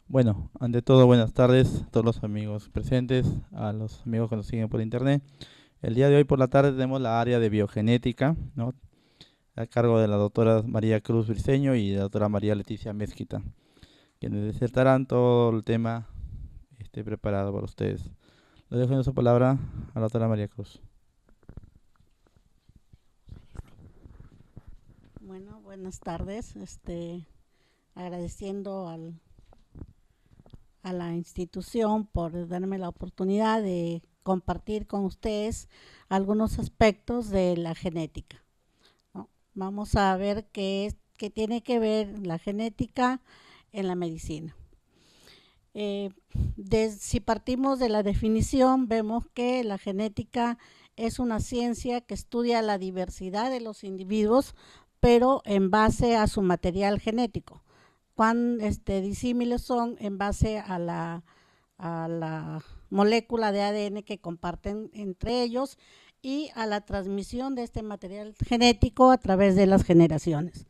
Bueno, ante todo, buenas tardes a todos los amigos presentes, a los amigos que nos siguen por internet. El día de hoy por la tarde tenemos la área de biogenética, ¿no? A cargo de la doctora María Cruz Briceño y la doctora María Leticia Mezquita, quienes disertarán todo el tema preparado para ustedes. Le dejo en su palabra a la doctora María Cruz. Bueno, buenas tardes. Agradeciendo a la institución por darme la oportunidad de compartir con ustedes algunos aspectos de la genética, ¿no? Vamos a ver qué tiene que ver la genética en la medicina. Si partimos de la definición, vemos que la genética es una ciencia que estudia la diversidad de los individuos, pero en base a su material genético. Cuán disímiles son en base a la molécula de ADN que comparten entre ellos y a la transmisión de este material genético a través de las generaciones.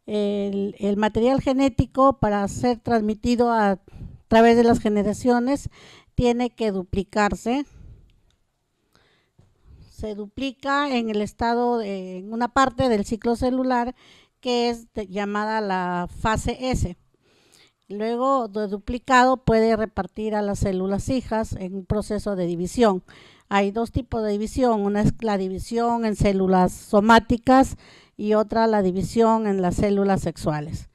El material genético, para ser transmitido a través de las generaciones, tiene que duplicarse. Se duplica en el estado, en una parte del ciclo celular que es llamada la fase S. Luego de duplicado puede repartir a las células hijas en un proceso de división. Hay dos tipos de división, una es la división en células somáticas y otra la división en las células sexuales.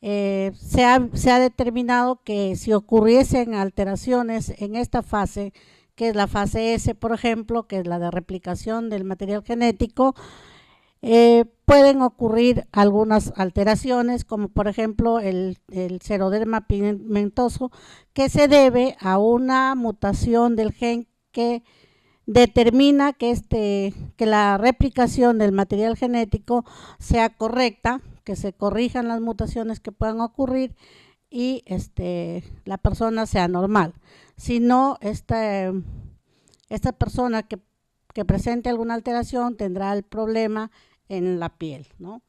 Se ha determinado que si ocurriesen alteraciones en esta fase, que es la fase S, por ejemplo, que es la de replicación del material genético, pueden ocurrir algunas alteraciones, como por ejemplo el xeroderma pigmentoso, que se debe a una mutación del gen que determina que la replicación del material genético sea correcta, que se corrijan las mutaciones que puedan ocurrir y la persona sea normal. Si no, esta persona que presente alguna alteración tendrá el problema en la piel, ¿no?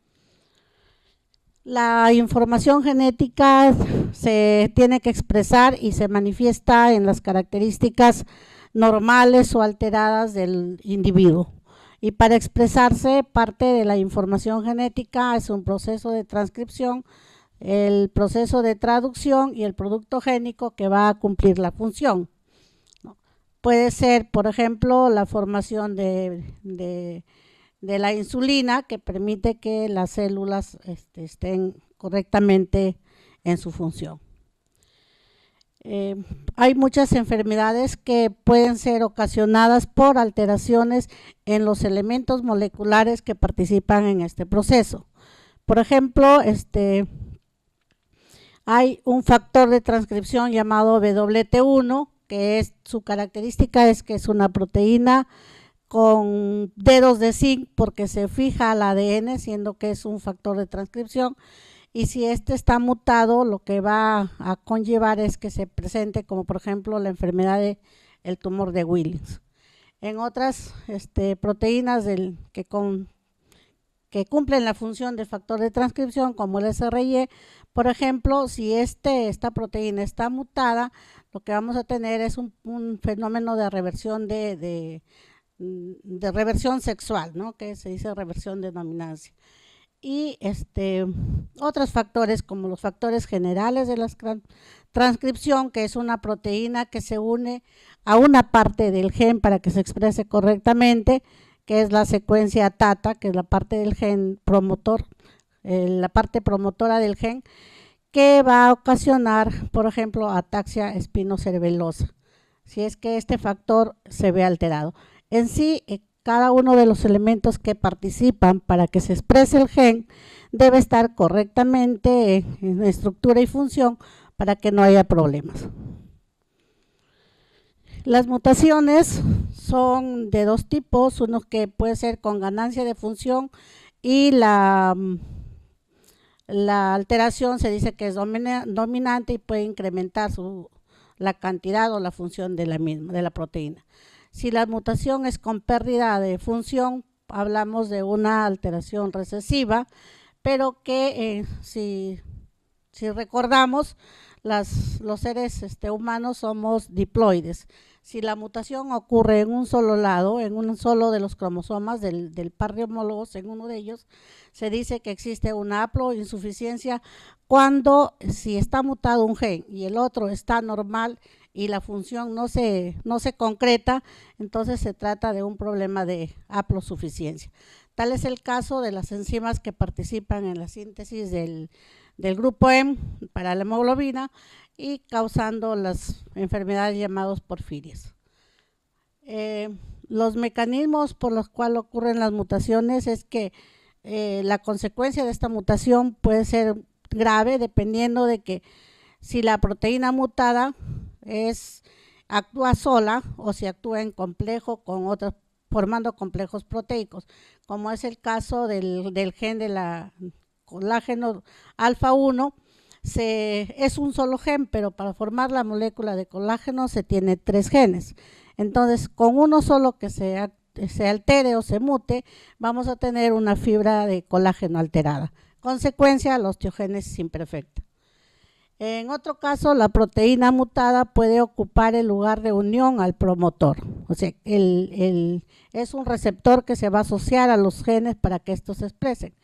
La información genética se tiene que expresar y se manifiesta en las características normales o alteradas del individuo. Y para expresarse, parte de la información genética es un proceso de transcripción, el proceso de traducción y el producto génico que va a cumplir la función, ¿no? Puede ser, por ejemplo, la formación de la insulina, que permite que las células estén correctamente en su función. Hay muchas enfermedades que pueden ser ocasionadas por alteraciones en los elementos moleculares que participan en este proceso. Por ejemplo, hay un factor de transcripción llamado WT1, que su característica es que es una proteína con dedos de zinc porque se fija al ADN, siendo que es un factor de transcripción, y si este está mutado, lo que va a conllevar es que se presente, como por ejemplo la enfermedad del tumor de Willis. En otras proteínas que cumplen la función del factor de transcripción, como el SRY, por ejemplo, si esta proteína está mutada, lo que vamos a tener es un fenómeno de reversión de reversión sexual, ¿no? Que se dice reversión de dominancia. Y otros factores, como los factores generales de la transcripción, que es una proteína que se une a una parte del gen para que se exprese correctamente, que es la secuencia TATA, que es la parte del gen promotor, la parte promotora del gen, que va a ocasionar, por ejemplo, ataxia espinocerebelosa, si es que este factor se ve alterado. En sí, cada uno de los elementos que participan para que se exprese el gen debe estar correctamente en estructura y función para que no haya problemas. Las mutaciones son de dos tipos, uno que puede ser con ganancia de función y la alteración se dice que es dominante y puede incrementar la cantidad o la función de la misma, de la proteína. Si la mutación es con pérdida de función, hablamos de una alteración recesiva, pero que si Si recordamos, los seres humanos somos diploides. Si la mutación ocurre en un solo lado, en un solo de los cromosomas del par de homólogos, en uno de ellos, se dice que existe una haploinsuficiencia cuando si está mutado un gen y el otro está normal y la función no se concreta, entonces se trata de un problema de haplosuficiencia. Tal es el caso de las enzimas que participan en la síntesis del grupo M para la hemoglobina y causando las enfermedades llamadas porfirias. Los mecanismos por los cuales ocurren las mutaciones es que la consecuencia de esta mutación puede ser grave dependiendo de que si la proteína mutada actúa sola o si actúa en complejo con otras, formando complejos proteicos, como es el caso del gen de la colágeno alfa 1, es un solo gen, pero para formar la molécula de colágeno se tiene 3 genes. Entonces, con uno solo que se altere o se mute, vamos a tener una fibra de colágeno alterada. Consecuencia, la osteogénesis imperfecta. En otro caso, la proteína mutada puede ocupar el lugar de unión al promotor. O sea, es un receptor que se va a asociar a los genes para que estos se expresen.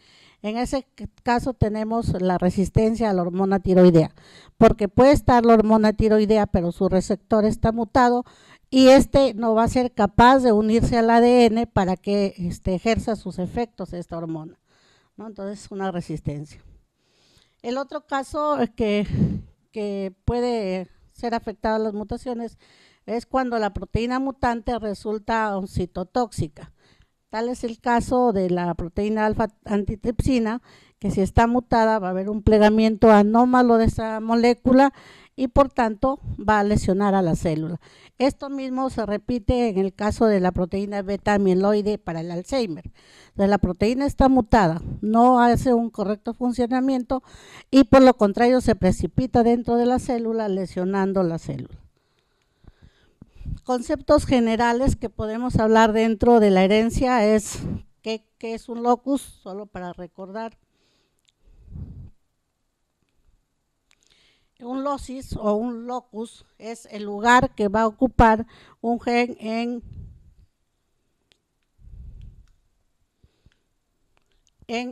En ese caso tenemos la resistencia a la hormona tiroidea, porque puede estar la hormona tiroidea, pero su receptor está mutado y no va a ser capaz de unirse al ADN para que ejerza sus efectos esta hormona, ¿no? Entonces, una resistencia. El otro caso que puede ser afectado a las mutaciones es cuando la proteína mutante resulta citotóxica. Tal es el caso de la proteína alfa antitripsina, que si está mutada va a haber un plegamiento anómalo de esa molécula y por tanto va a lesionar a la célula. Esto mismo se repite en el caso de la proteína beta amiloide para el Alzheimer. Entonces, la proteína está mutada, no hace un correcto funcionamiento y por lo contrario se precipita dentro de la célula lesionando la célula. Conceptos generales que podemos hablar dentro de la herencia es ¿qué es un locus? Solo para recordar. Un locis o un locus es el lugar que va a ocupar un gen en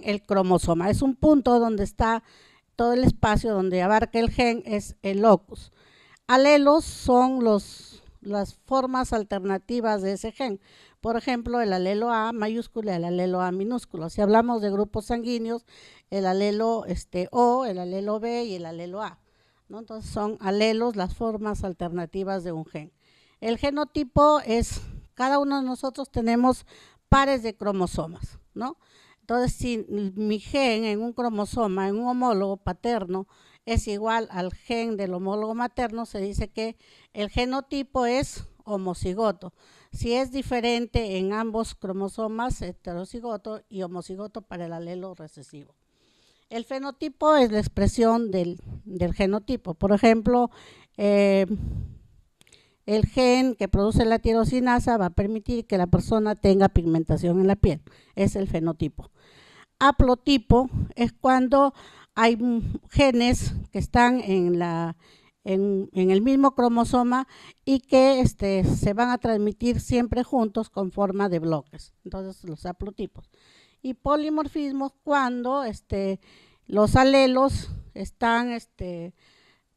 el cromosoma. Es un punto donde está todo el espacio donde abarca el gen, es el locus. Alelos son las formas alternativas de ese gen. Por ejemplo, el alelo A mayúsculo y el alelo A minúsculo. Si hablamos de grupos sanguíneos, el alelo O, el alelo B y el alelo A, ¿no? Entonces son alelos, las formas alternativas de un gen. El genotipo es, cada uno de nosotros tenemos pares de cromosomas, ¿no? Entonces, si mi gen en un cromosoma, en un homólogo paterno, es igual al gen del homólogo materno, se dice que el genotipo es homocigoto. Si es diferente en ambos cromosomas, heterocigoto y homocigoto para el alelo recesivo. El fenotipo es la expresión del genotipo. Por ejemplo, el gen que produce la tirosinasa va a permitir que la persona tenga pigmentación en la piel. Es el fenotipo. Haplotipo es cuando hay genes que están en el mismo cromosoma y que se van a transmitir siempre juntos con forma de bloques. Entonces, los haplotipos. Y polimorfismos cuando los alelos están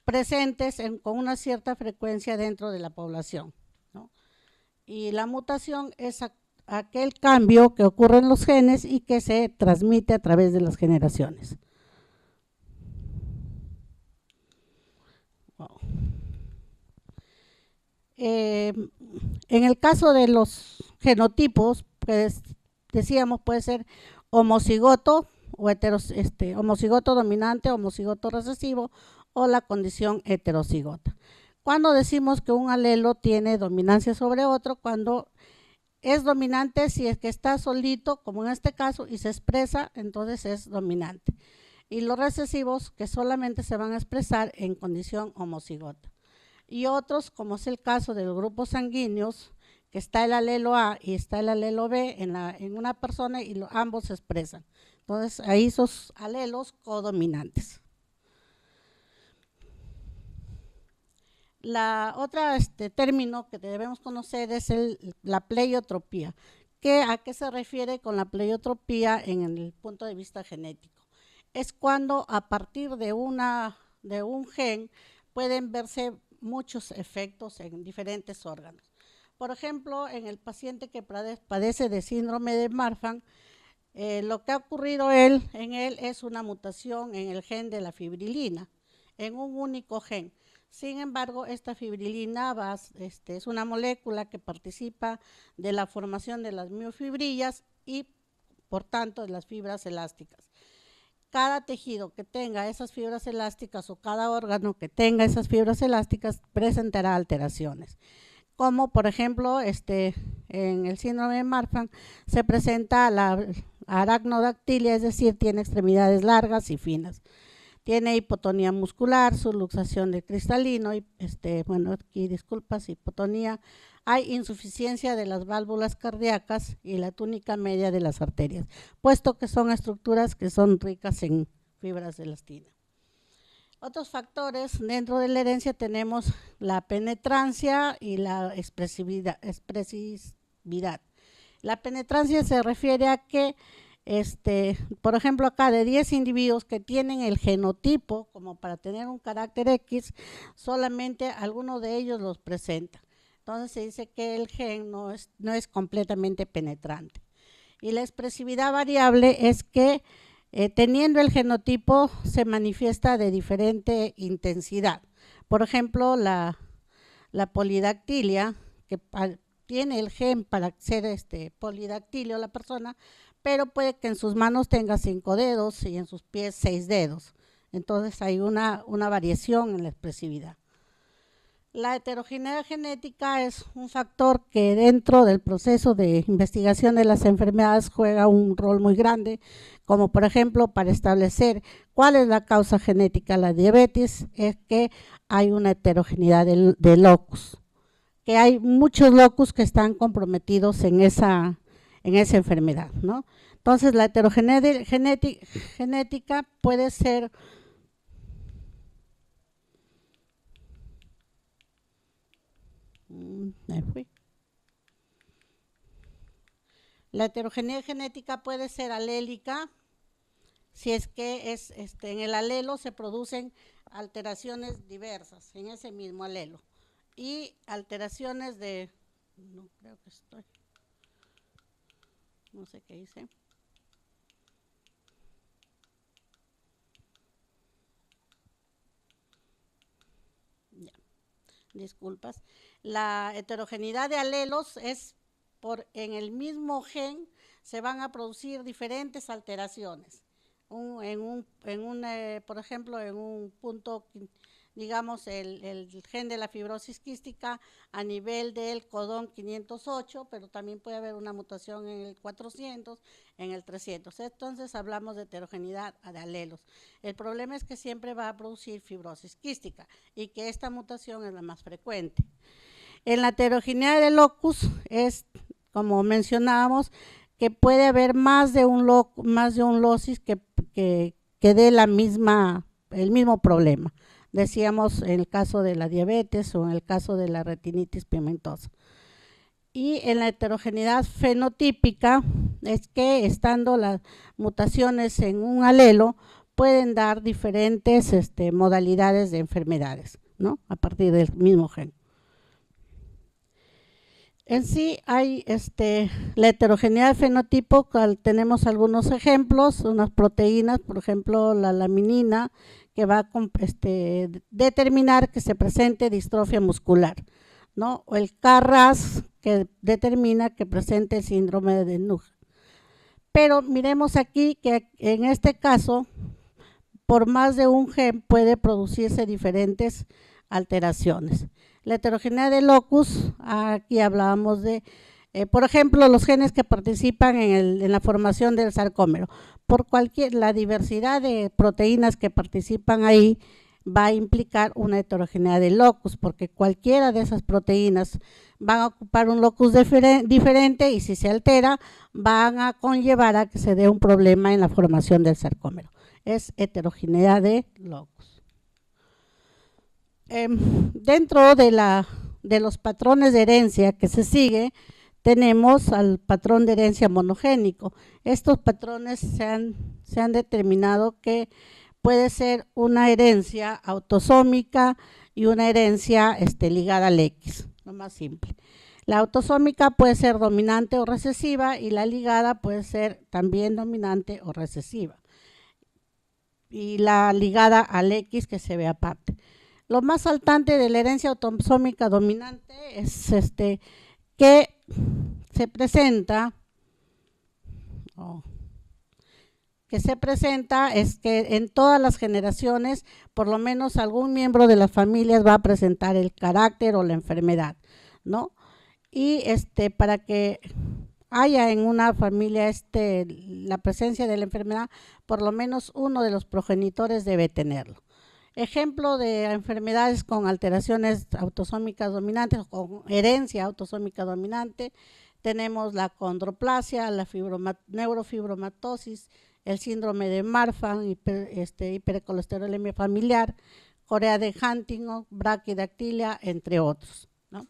presentes con una cierta frecuencia dentro de la población, ¿no? Y la mutación es aquel cambio que ocurre en los genes y que se transmite a través de las generaciones. Wow. En el caso de los genotipos, pues decíamos puede ser homocigoto o homocigoto dominante, homocigoto recesivo o la condición heterocigota. Cuando decimos que un alelo tiene dominancia sobre otro, cuando es dominante si es que está solito, como en este caso, y se expresa, entonces es dominante. Y los recesivos que solamente se van a expresar en condición homocigota. Y otros, como es el caso de los grupos sanguíneos, que está el alelo A y está el alelo B en una persona y ambos se expresan. Entonces, ahí son alelos codominantes. La otra término que debemos conocer es la pleiotropía. ¿A qué se refiere con la pleiotropía en el punto de vista genético? Es cuando a partir de un gen pueden verse muchos efectos en diferentes órganos. Por ejemplo, en el paciente que padece de síndrome de Marfan, lo que ha ocurrido en él es una mutación en el gen de la fibrilina, en un único gen. Sin embargo, esta fibrilina es una molécula que participa de la formación de las miofibrillas y, por tanto, de las fibras elásticas. Cada tejido que tenga esas fibras elásticas o cada órgano que tenga esas fibras elásticas presentará alteraciones. Como, por ejemplo, en el síndrome de Marfan se presenta la aracnodactilia, es decir, tiene extremidades largas y finas. Tiene hipotonía muscular, subluxación del cristalino, aquí disculpas, hipotonía. Hay insuficiencia de las válvulas cardíacas y la túnica media de las arterias, puesto que son estructuras que son ricas en fibras de elastina. Otros factores dentro de la herencia tenemos la penetrancia y la expresividad. La penetrancia se refiere a que por ejemplo, acá de 10 individuos que tienen el genotipo como para tener un carácter X, solamente alguno de ellos los presenta. Entonces se dice que el gen no es completamente penetrante. Y la expresividad variable es que teniendo el genotipo se manifiesta de diferente intensidad. Por ejemplo, la polidactilia, que tiene el gen para ser polidactilio la persona, pero puede que en sus manos tenga 5 dedos y en sus pies 6 dedos. Entonces hay una variación en la expresividad. La heterogeneidad genética es un factor que dentro del proceso de investigación de las enfermedades juega un rol muy grande, como por ejemplo para establecer cuál es la causa genética de la diabetes, es que hay una heterogeneidad de locus, que hay muchos locus que están comprometidos en esa enfermedad, ¿no? Entonces la heterogeneidad genética puede ser La heterogeneidad genética puede ser alélica, si es que en el alelo se producen alteraciones diversas en ese mismo alelo y alteraciones no sé qué hice. Ya, disculpas. La heterogeneidad de alelos es en el mismo gen se van a producir diferentes alteraciones. Por ejemplo, en un punto, digamos, el gen de la fibrosis quística a nivel del codón 508, pero también puede haber una mutación en el 400, en el 300. Entonces hablamos de heterogeneidad de alelos. El problema es que siempre va a producir fibrosis quística y que esta mutación es la más frecuente. En la heterogeneidad de locus es, como mencionábamos, que puede haber más de un locis que dé el mismo problema. Decíamos en el caso de la diabetes o en el caso de la retinitis pigmentosa. Y en la heterogeneidad fenotípica es que estando las mutaciones en un alelo pueden dar diferentes modalidades de enfermedades, ¿no? A partir del mismo gen. En sí hay la heterogeneidad de fenotipo, tenemos algunos ejemplos, unas proteínas, por ejemplo la laminina, que va a determinar que se presente distrofia muscular, ¿no? O el KRAS, que determina que presente el síndrome de NUG. Pero miremos aquí que en este caso, por más de un gen puede producirse diferentes alteraciones. La heterogeneidad de locus, aquí hablábamos de, por ejemplo, los genes que participan en la formación del sarcómero. La diversidad de proteínas que participan ahí va a implicar una heterogeneidad de locus, porque cualquiera de esas proteínas van a ocupar un locus diferente y si se altera van a conllevar a que se dé un problema en la formación del sarcómero. Es heterogeneidad de locus. Dentro de los patrones de herencia que se sigue, tenemos al patrón de herencia monogénico. Estos patrones se han determinado que puede ser una herencia autosómica y una herencia ligada al X, lo más simple. La autosómica puede ser dominante o recesiva y la ligada puede ser también dominante o recesiva. Y la ligada al X que se ve aparte. Lo más saltante de la herencia autosómica dominante es que se presenta, oh, es que en todas las generaciones, por lo menos algún miembro de las familias va a presentar el carácter o la enfermedad, ¿no? Y para que haya en una familia la presencia de la enfermedad, por lo menos uno de los progenitores debe tenerlo. Ejemplo de enfermedades con alteraciones autosómicas dominantes o con herencia autosómica dominante, tenemos la condroplasia, la neurofibromatosis, el síndrome de Marfan, hipercolesterolemia familiar, corea de Huntington, braquidactilia, entre otros, ¿no?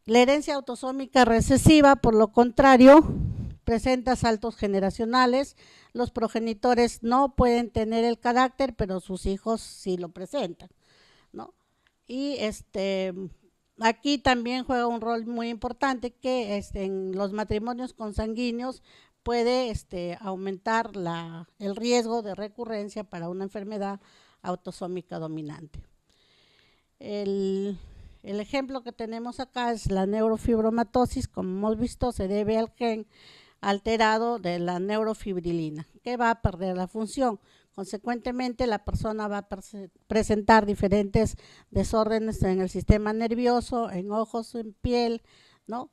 La herencia autosómica recesiva, por lo contrario, presenta saltos generacionales. Los progenitores no pueden tener el carácter, pero sus hijos sí lo presentan, ¿no? Y aquí también juega un rol muy importante que en los matrimonios consanguíneos puede aumentar el riesgo de recurrencia para una enfermedad autosómica dominante. El ejemplo que tenemos acá es la neurofibromatosis, como hemos visto, se debe al gen alterado de la neurofibrilina, que va a perder la función. Consecuentemente, la persona va a presentar diferentes desórdenes en el sistema nervioso, en ojos, en piel, ¿no?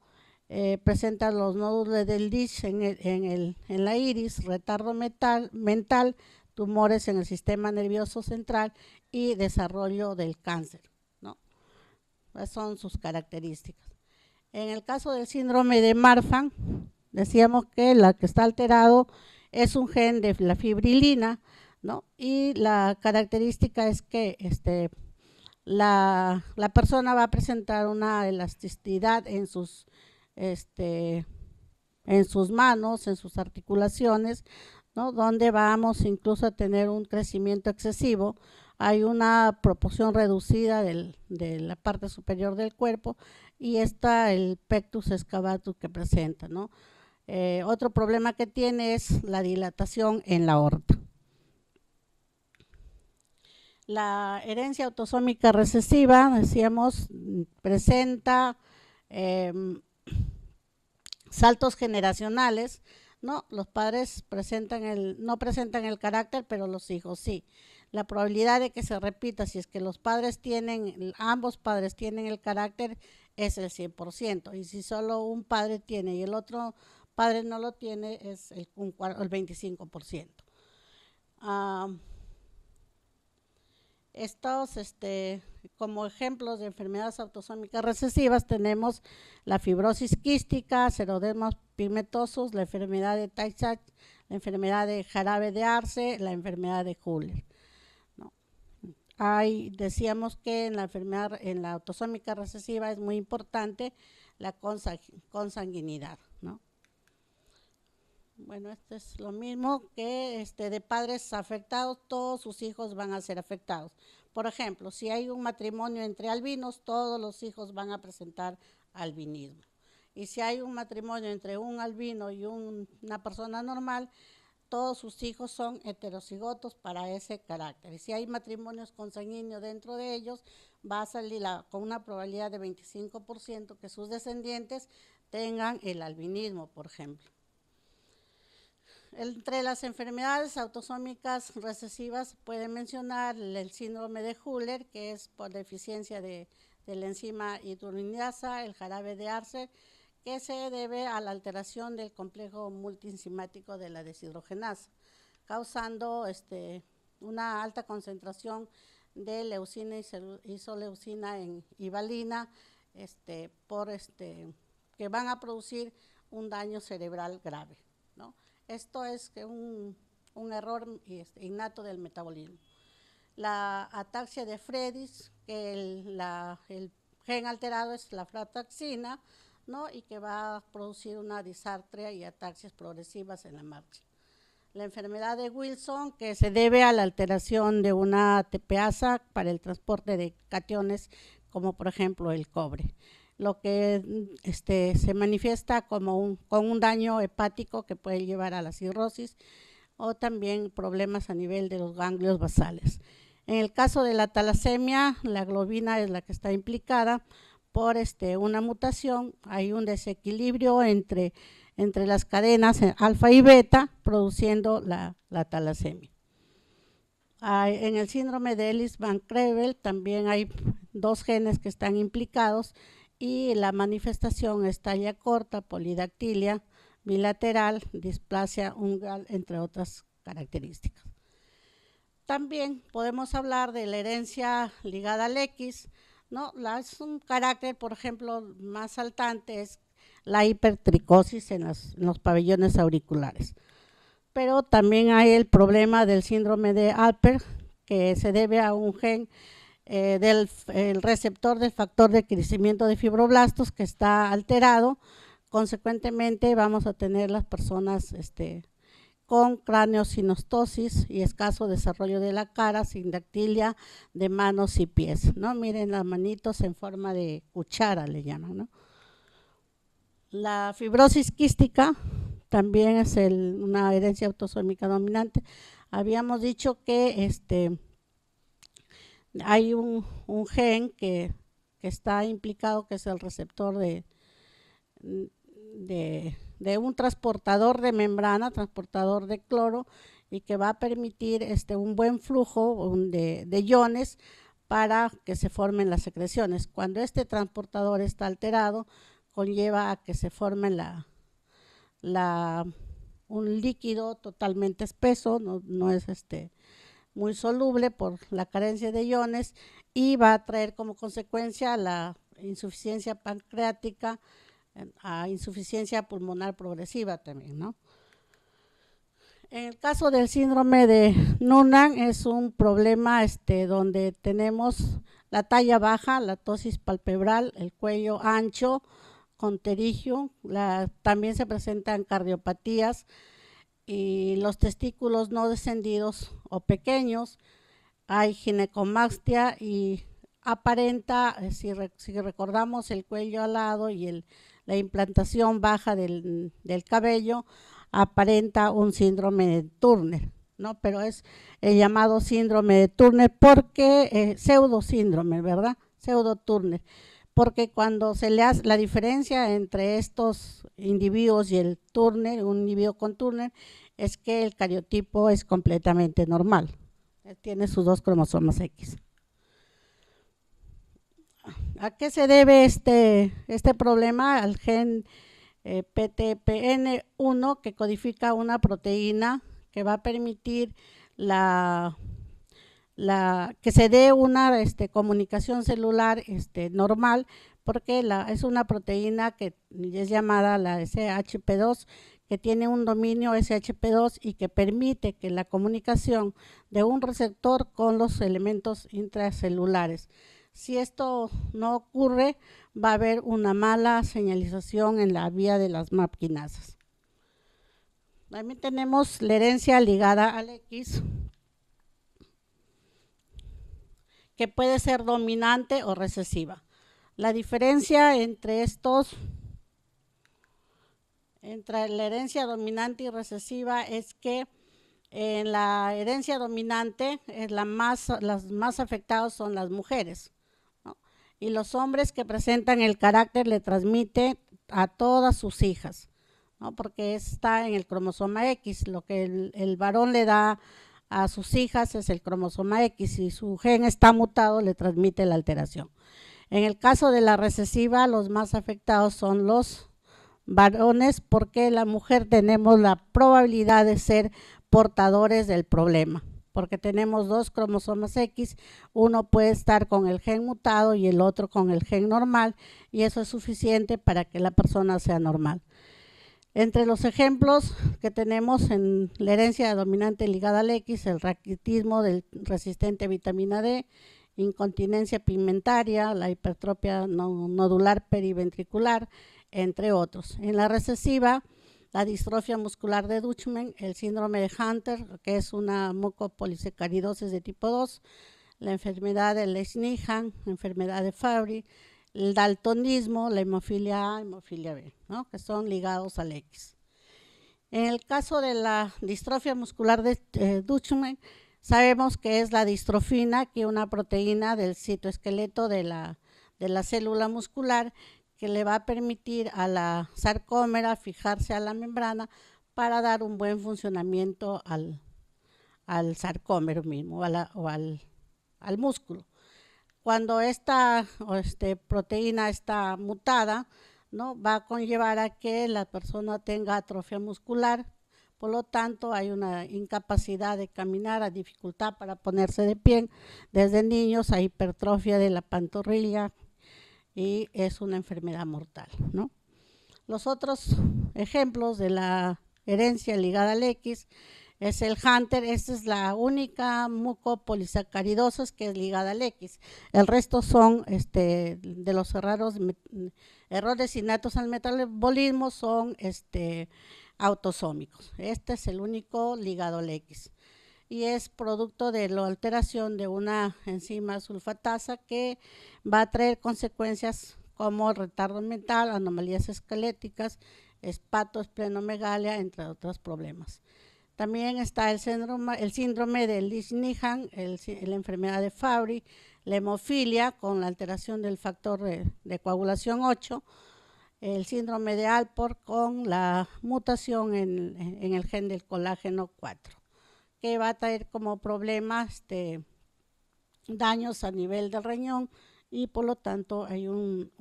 Presenta los nódulos del Disch en la iris, retardo mental, tumores en el sistema nervioso central y desarrollo del cáncer, ¿no? Esas son sus características. En el caso del síndrome de Marfan, decíamos que la que está alterado es un gen de la fibrilina, ¿no? Y la característica es que la persona va a presentar una elasticidad en sus manos, en sus articulaciones, ¿no? Donde vamos incluso a tener un crecimiento excesivo. Hay una proporción reducida de la parte superior del cuerpo y está el pectus excavatus que presenta, ¿no? Otro problema que tiene es la dilatación en la aorta. La herencia autosómica recesiva, decíamos, presenta saltos generacionales, ¿no? Los padres no presentan el carácter, pero los hijos sí. La probabilidad de que se repita si es que ambos padres tienen el carácter es el 100%, y si solo un padre tiene y el otro padre no lo tiene es el 25%. Como ejemplos de enfermedades autosómicas recesivas tenemos la fibrosis quística, Xeroderma pigmentosus, la enfermedad de Tay-Sachs, la enfermedad de jarabe de Arce, la enfermedad de Huller, ¿no? Decíamos que en la autosómica recesiva es muy importante la consanguinidad, ¿no? Bueno, esto es lo mismo que de padres afectados, todos sus hijos van a ser afectados. Por ejemplo, si hay un matrimonio entre albinos, todos los hijos van a presentar albinismo. Y si hay un matrimonio entre un albino y una persona normal, todos sus hijos son heterocigotos para ese carácter. Y si hay matrimonios consanguíneos dentro de ellos, va a salir con una probabilidad de 25% que sus descendientes tengan el albinismo, por ejemplo. Entre las enfermedades autosómicas recesivas puede mencionar el síndrome de Huller, que es por deficiencia de la enzima hidrolinasa, el jarabe de Arce, que se debe a la alteración del complejo multienzimático de la deshidrogenasa, causando una alta concentración de leucina y isoleucina y valina, que van a producir un daño cerebral grave, ¿no? Esto es un error innato del metabolismo. la ataxia de Fredis, que el gen alterado es la frataxina, ¿no? Y que va a producir una disartria y ataxias progresivas en la marcha. La enfermedad de Wilson, que se debe a la alteración de una ATPasa para el transporte de cationes, como por ejemplo el cobre, lo que se manifiesta como con un daño hepático que puede llevar a la cirrosis o también problemas a nivel de los ganglios basales. En el caso de la talasemia, la globina es la que está implicada por una mutación. Hay un desequilibrio entre las cadenas alfa y beta, produciendo la talasemia. En el síndrome de Ellis-Van Creveld también hay 2 genes que están implicados y la manifestación es talla corta, polidactilia, bilateral, displasia ungual, entre otras características. También podemos hablar de la herencia ligada al X, ¿no? Es un carácter, por ejemplo, más saltante es la hipertricosis en los pabellones auriculares. Pero también hay el problema del síndrome de Alpert, que se debe a un gen del receptor del factor de crecimiento de fibroblastos que está alterado. Consecuentemente vamos a tener las personas con craneosinostosis y escaso desarrollo de la cara, sin dactilia de manos y pies, ¿no? Miren las manitos en forma de cuchara, le llaman, ¿no? La fibrosis quística también es una herencia autosómica dominante. Habíamos dicho que hay un gen que está implicado, que es el receptor de un transportador de membrana, transportador de cloro, y que va a permitir un buen flujo de iones para que se formen las secreciones. Cuando este transportador está alterado, conlleva a que se forme un líquido totalmente espeso, no es muy soluble por la carencia de iones, y va a traer como consecuencia la insuficiencia pancreática, a insuficiencia pulmonar progresiva también, ¿no? En el caso del síndrome de Noonan es un problema donde tenemos la talla baja, la tosis palpebral, el cuello ancho con pterigio, también se presentan cardiopatías y los testículos no descendidos o pequeños, hay ginecomastia y aparenta, si recordamos el cuello alado y la implantación baja del cabello, aparenta un síndrome de Turner, ¿no? Pero es el llamado síndrome de Turner porque, pseudo síndrome, ¿verdad? Pseudo Turner, porque cuando se le hace la diferencia entre estos individuos y el Turner, un individuo con Turner, es que el cariotipo es completamente normal, tiene sus 2 cromosomas X. ¿A qué se debe este problema? Al gen PTPN1, que codifica una proteína que va a permitir que se dé una comunicación celular normal, porque es una proteína que es llamada la SHP2, que tiene un dominio SHP2 y que permite que la comunicación de un receptor con los elementos intracelulares. Si esto no ocurre, va a haber una mala señalización en la vía de las MAP quinasas. También tenemos la herencia ligada al X, que puede ser dominante o recesiva. La diferencia entre la herencia dominante y recesiva es que en la herencia dominante las más afectadas son las mujeres, ¿no? Y los hombres que presentan el carácter le transmite a todas sus hijas, ¿no? Porque está en el cromosoma X, lo que el varón le da a sus hijas es el cromosoma X, si su gen está mutado le transmite la alteración. En el caso de la recesiva, los más afectados son los varones, porque la mujer tenemos la probabilidad de ser portadores del problema, porque tenemos 2 cromosomas X, uno puede estar con el gen mutado y el otro con el gen normal, y eso es suficiente para que la persona sea normal. Entre los ejemplos que tenemos en la herencia dominante ligada al X, el raquitismo del resistente a vitamina D, incontinencia pigmentaria, la hipertrofia nodular periventricular, entre otros. En la recesiva, la distrofia muscular de Dutchman, el síndrome de Hunter, que es una mucopolisacaridosis de tipo 2, la enfermedad de Leigh-Nihan, enfermedad de Fabry, el daltonismo, la hemofilia A, hemofilia B, ¿no? Que son ligados al X. En el caso de la distrofia muscular de Dutchman, sabemos que es la distrofina, que es una proteína del citoesqueleto de la célula muscular que le va a permitir a la sarcómera fijarse a la membrana para dar un buen funcionamiento al sarcómero mismo o al músculo. Cuando esta proteína está mutada, ¿no? Va a conllevar a que la persona tenga atrofia muscular, por lo tanto hay una incapacidad de caminar, a dificultad para ponerse de pie, desde niños a hipertrofia de la pantorrilla y es una enfermedad mortal, ¿no? Los otros ejemplos de la herencia ligada al X es el Hunter. Esta es la única mucopolisacaridosis que es ligada al X. El resto son de los errores innatos al metabolismo, son autosómicos. Este es el único ligado al X y es producto de la alteración de una enzima sulfatasa que va a traer consecuencias como retardo mental, anomalías esqueléticas, espatoesplenomegalia, entre otros problemas. También está el síndrome de Leigh-Nihan, la enfermedad de Fabry, la hemofilia con la alteración del factor de coagulación 8, el síndrome de Alport con la mutación en el gen del colágeno 4, que va a traer como problema daños a nivel del riñón y por lo tanto hay un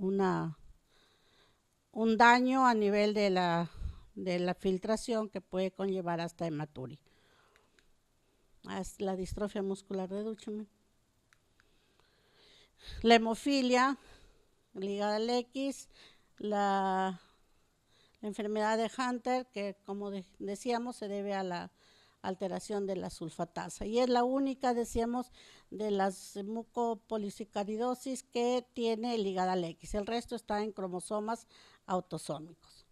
daño a nivel de la filtración que puede conllevar hasta hematuria. Es la distrofia muscular de Dutchman. La hemofilia ligada al X, la enfermedad de Hunter, que como decíamos se debe a la alteración de la sulfatasa y es la única, decíamos, de las mucopolisacaridosis que tiene ligada al X. El resto está en cromosomas autosómicos.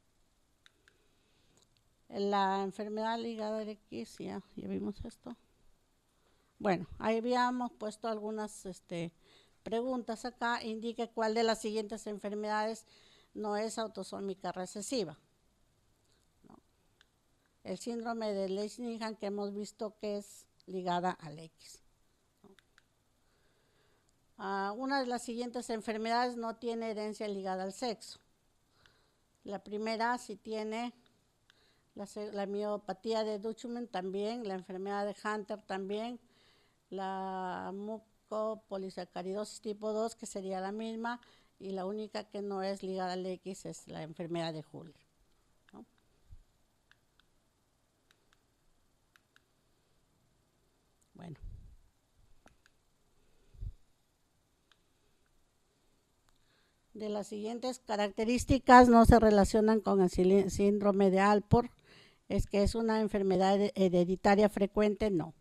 La enfermedad ligada al X, ya vimos esto. Bueno, ahí habíamos puesto algunas preguntas acá. Indique cuál de las siguientes enfermedades no es autosómica recesiva. ¿No? El síndrome de Leigh-Nihan, que hemos visto que es ligada al X. ¿No? Una de las siguientes enfermedades no tiene herencia ligada al sexo. La primera sí tiene la miopatía de Dutchman también, la enfermedad de Hunter también, la mucopolisacaridosis tipo 2, que sería la misma, y la única que no es ligada al X es la enfermedad de Huller. ¿No? Bueno. De las siguientes características no se relacionan con el síndrome de Alport, es que es una enfermedad hereditaria frecuente, no,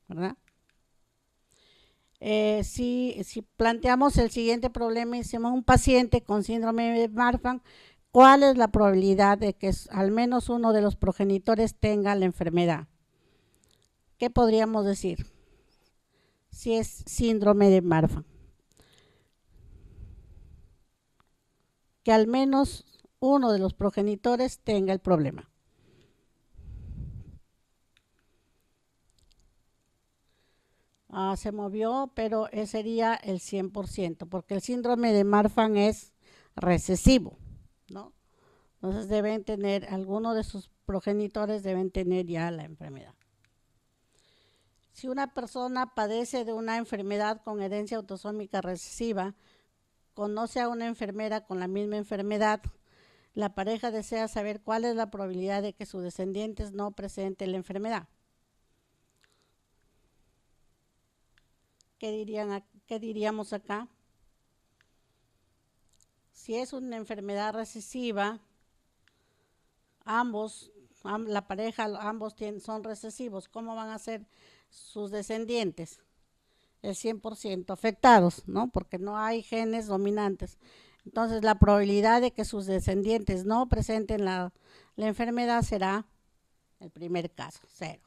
¿verdad? Si planteamos el siguiente problema y decimos un paciente con síndrome de Marfan, ¿cuál es la probabilidad de que al menos uno de los progenitores tenga la enfermedad? ¿Qué podríamos decir si es síndrome de Marfan? Que al menos uno de los progenitores tenga el problema. Se movió, pero ese sería el 100%, porque el síndrome de Marfan es recesivo, ¿no? Entonces deben tener, alguno de sus progenitores deben tener ya la enfermedad. Si una persona padece de una enfermedad con herencia autosómica recesiva, conoce a una enfermera con la misma enfermedad, la pareja desea saber cuál es la probabilidad de que sus descendientes no presenten la enfermedad. ¿Qué diríamos acá? Si es una enfermedad recesiva, ambos, la pareja, ambos son recesivos, ¿cómo van a ser sus descendientes? El 100% afectados, ¿no? Porque no hay genes dominantes. Entonces, la probabilidad de que sus descendientes no presenten la enfermedad será el primer caso, 0.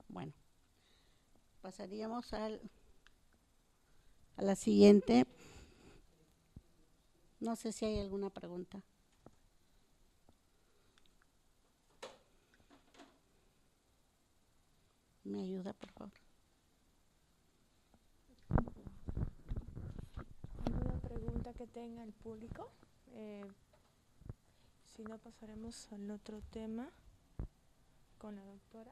Bueno, pasaríamos a la siguiente. No sé si hay alguna pregunta. ¿Me ayuda, por favor? ¿Alguna pregunta que tenga el público? Si no, pasaremos al otro tema con la doctora.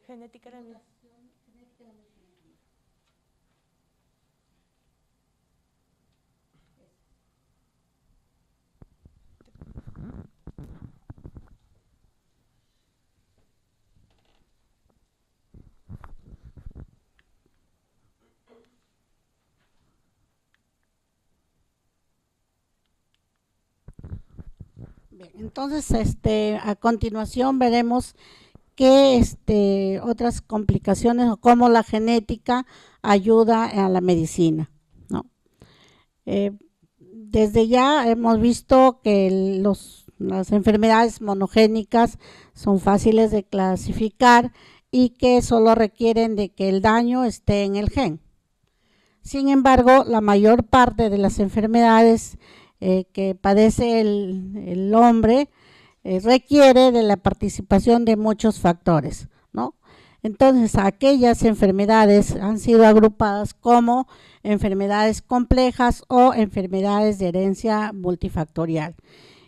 Genética de la... Bien, entonces, a continuación veremos qué otras complicaciones o cómo la genética ayuda a la medicina, ¿no? Desde ya hemos visto que las enfermedades monogénicas son fáciles de clasificar y que solo requieren de que el daño esté en el gen. Sin embargo, la mayor parte de las enfermedades que padece el hombre requiere de la participación de muchos factores, ¿no? Entonces, aquellas enfermedades han sido agrupadas como enfermedades complejas o enfermedades de herencia multifactorial.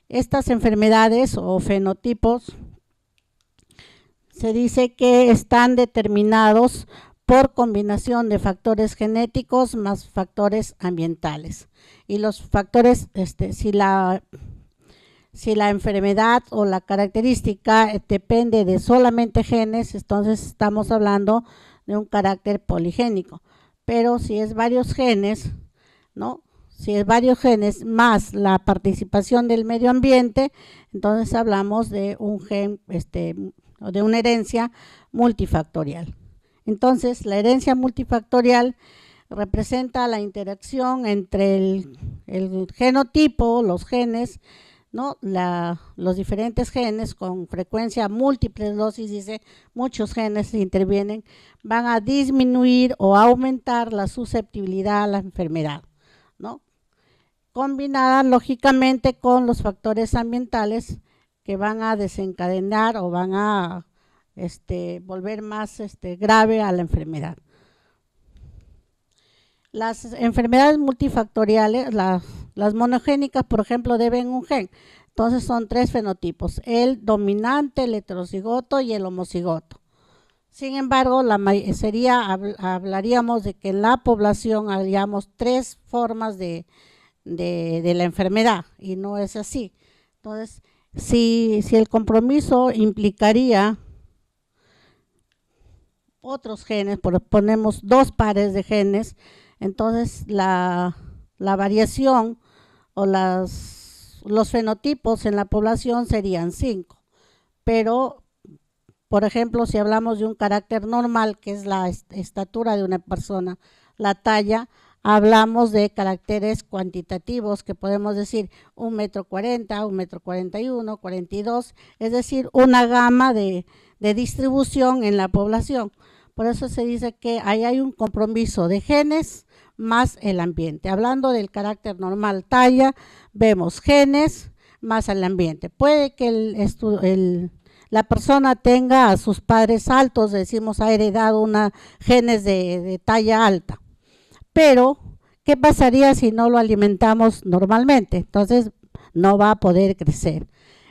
Estas enfermedades o fenotipos se dice que están determinados por combinación de factores genéticos más factores ambientales. Y los factores, si la enfermedad o la característica depende de solamente genes, entonces estamos hablando de un carácter poligénico. Pero si es varios genes, ¿no? Si es varios genes más la participación del medio ambiente, entonces hablamos de un gen, o de una herencia multifactorial. Entonces, la herencia multifactorial representa la interacción entre el genotipo, los genes, ¿no? Los diferentes genes con frecuencia múltiples dosis, dice, muchos genes intervienen, van a disminuir o aumentar la susceptibilidad a la enfermedad, ¿no? Combinada lógicamente con los factores ambientales que van a desencadenar o van a volver más grave a la enfermedad. Las enfermedades multifactoriales, las monogénicas, por ejemplo, deben un gen. Entonces son 3 fenotipos, el dominante, el heterocigoto y el homocigoto. Sin embargo, hablaríamos de que en la población haríamos 3 formas de la enfermedad y no es así. Entonces, si el compromiso implicaría otros genes, ponemos 2 pares de genes, entonces la variación o los fenotipos en la población serían 5. Pero, por ejemplo, si hablamos de un carácter normal, que es la estatura de una persona, la talla, hablamos de caracteres cuantitativos que podemos decir 1,40 m, 1,41 m, 42, es decir, una gama de distribución en la población. Por eso se dice que ahí hay un compromiso de genes más el ambiente. Hablando del carácter normal talla, vemos genes más el ambiente. Puede que la persona tenga a sus padres altos, decimos ha heredado genes de talla alta. Pero, ¿qué pasaría si no lo alimentamos normalmente? Entonces, no va a poder crecer.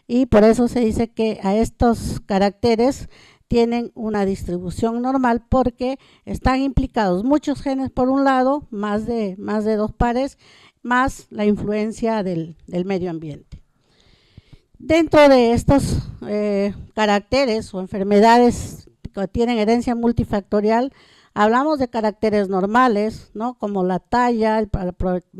Y por eso se dice que a estos caracteres tienen una distribución normal porque están implicados muchos genes por un lado, más de 2 pares, más la influencia del medio ambiente. Dentro de estos caracteres o enfermedades que tienen herencia multifactorial, hablamos de caracteres normales, ¿no? Como la talla, el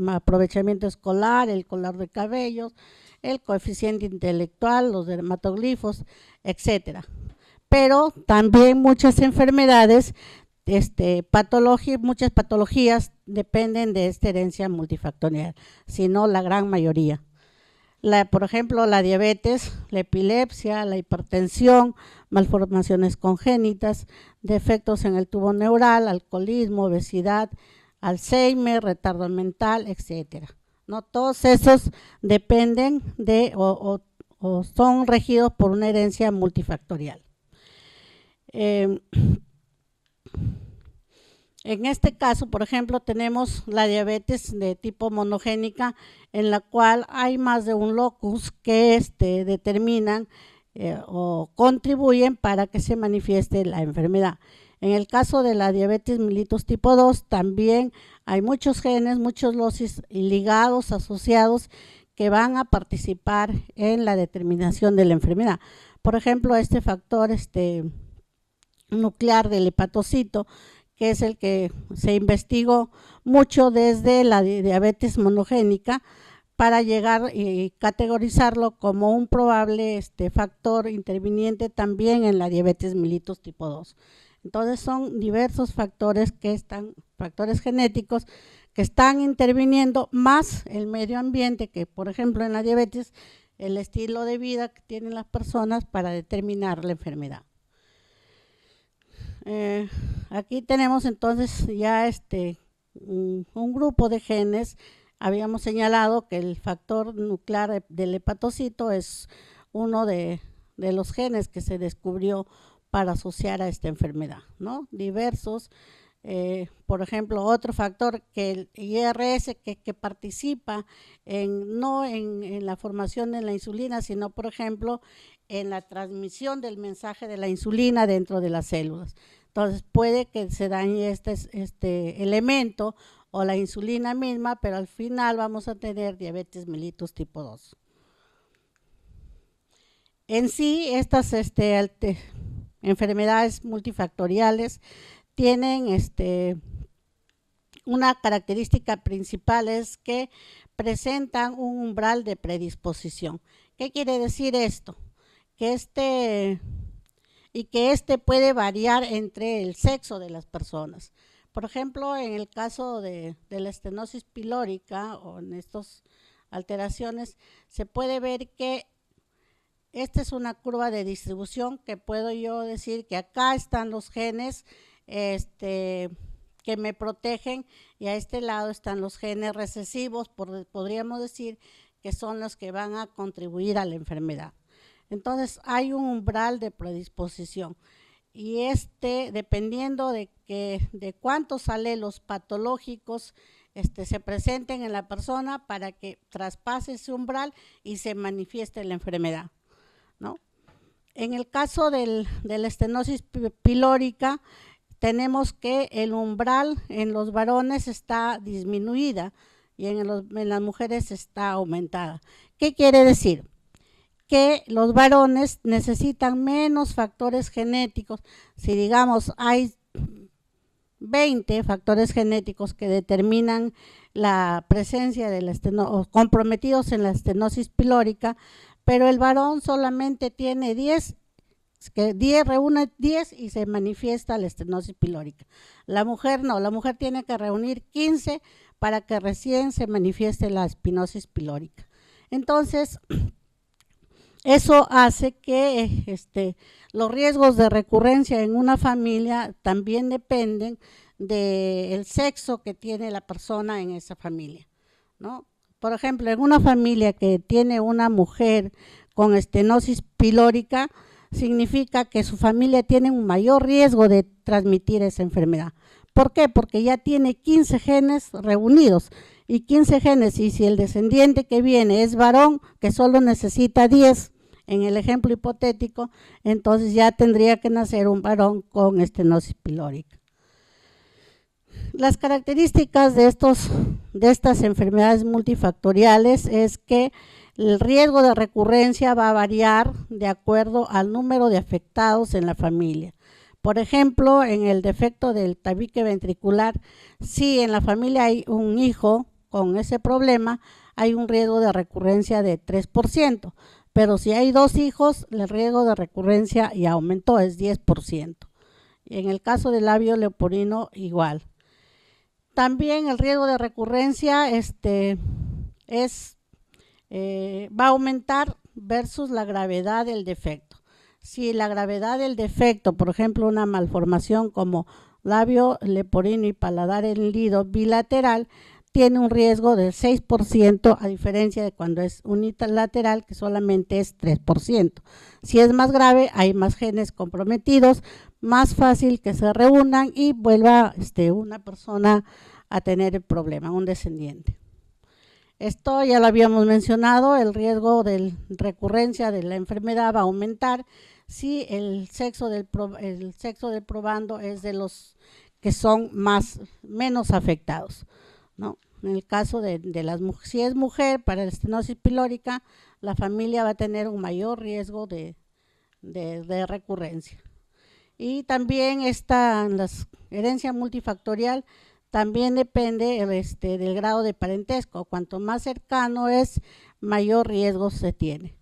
aprovechamiento escolar, el color de cabellos, el coeficiente intelectual, los dermatoglifos, etcétera. Pero también muchas enfermedades, muchas patologías dependen de esta herencia multifactorial, si no la gran mayoría. Por ejemplo, la diabetes, la epilepsia, la hipertensión, malformaciones congénitas, defectos en el tubo neural, alcoholismo, obesidad, Alzheimer, retardo mental, etcétera. ¿No? Todos esos dependen de o son regidos por una herencia multifactorial. En este caso, por ejemplo, tenemos la diabetes de tipo monogénica, en la cual hay más de un locus que determinan o contribuyen para que se manifieste la enfermedad. En el caso de la diabetes mellitus tipo 2, también hay muchos genes, muchos locis ligados, asociados, que van a participar en la determinación de la enfermedad. Por ejemplo, este factor nuclear del hepatocito, que es el que se investigó mucho desde la diabetes monogénica para llegar y categorizarlo como un probable factor interviniente también en la diabetes mellitus tipo 2. Entonces son diversos factores factores genéticos que están interviniendo, más el medio ambiente, que por ejemplo en la diabetes, el estilo de vida que tienen las personas para determinar la enfermedad. Aquí tenemos entonces ya un grupo de genes. Habíamos señalado que el factor nuclear del hepatocito es uno de los genes que se descubrió para asociar a esta enfermedad, ¿no? Diversos, por ejemplo, otro factor que el IRS que participa no en la formación de la insulina, sino por ejemplo en la transmisión del mensaje de la insulina dentro de las células. Entonces puede que se dañe este elemento o la insulina misma, pero al final vamos a tener diabetes mellitus tipo 2. En sí, estas enfermedades multifactoriales tienen una característica principal, es que presentan un umbral de predisposición. ¿Qué quiere decir esto? Que puede variar entre el sexo de las personas. Por ejemplo, en el caso de la estenosis pilórica o en estas alteraciones, se puede ver que esta es una curva de distribución que puedo yo decir que acá están los genes que me protegen y a este lado están los genes recesivos, podríamos decir que son los que van a contribuir a la enfermedad. Entonces hay un umbral de predisposición y dependiendo de cuántos alelos patológicos se presenten en la persona para que traspase ese umbral y se manifieste la enfermedad, ¿no? En el caso de la estenosis pilórica, tenemos que el umbral en los varones está disminuida y en las mujeres está aumentada. ¿Qué quiere decir? Que los varones necesitan menos factores genéticos. Si digamos hay 20 factores genéticos que determinan la presencia de o comprometidos en la estenosis pilórica, pero el varón solamente tiene 10, que 10 reúne 10 y se manifiesta la estenosis pilórica. La mujer no, la mujer tiene que reunir 15 para que recién se manifieste la espinosis pilórica. Entonces, eso hace que los riesgos de recurrencia en una familia también dependen del sexo que tiene la persona en esa familia, ¿no? Por ejemplo, en una familia que tiene una mujer con estenosis pilórica, significa que su familia tiene un mayor riesgo de transmitir esa enfermedad. ¿Por qué? Porque ya tiene 15 genes reunidos y 15 genes, y si el descendiente que viene es varón, que solo necesita 10, en el ejemplo hipotético, entonces ya tendría que nacer un varón con estenosis pilórica. Las características de estas enfermedades multifactoriales es que el riesgo de recurrencia va a variar de acuerdo al número de afectados en la familia. Por ejemplo, en el defecto del tabique ventricular, si en la familia hay un hijo con ese problema, hay un riesgo de recurrencia de 3%, pero si hay 2 hijos, el riesgo de recurrencia ya aumentó, es 10%. Y en el caso del labio leporino, igual. También el riesgo de recurrencia va a aumentar versus la gravedad del defecto. Si la gravedad del defecto, por ejemplo, una malformación como labio leporino y paladar hendido bilateral, tiene un riesgo del 6%, a diferencia de cuando es unilateral, que solamente es 3%. Si es más grave, hay más genes comprometidos, más fácil que se reúnan y vuelva una persona a tener el problema, un descendiente. Esto ya lo habíamos mencionado, el riesgo de recurrencia de la enfermedad va a aumentar si el sexo del probando es de los que son menos afectados, ¿no? En el caso de si es mujer, para la estenosis pilórica, la familia va a tener un mayor riesgo de recurrencia. Y también la herencia multifactorial también depende del grado de parentesco. Cuanto más cercano es, mayor riesgo se tiene.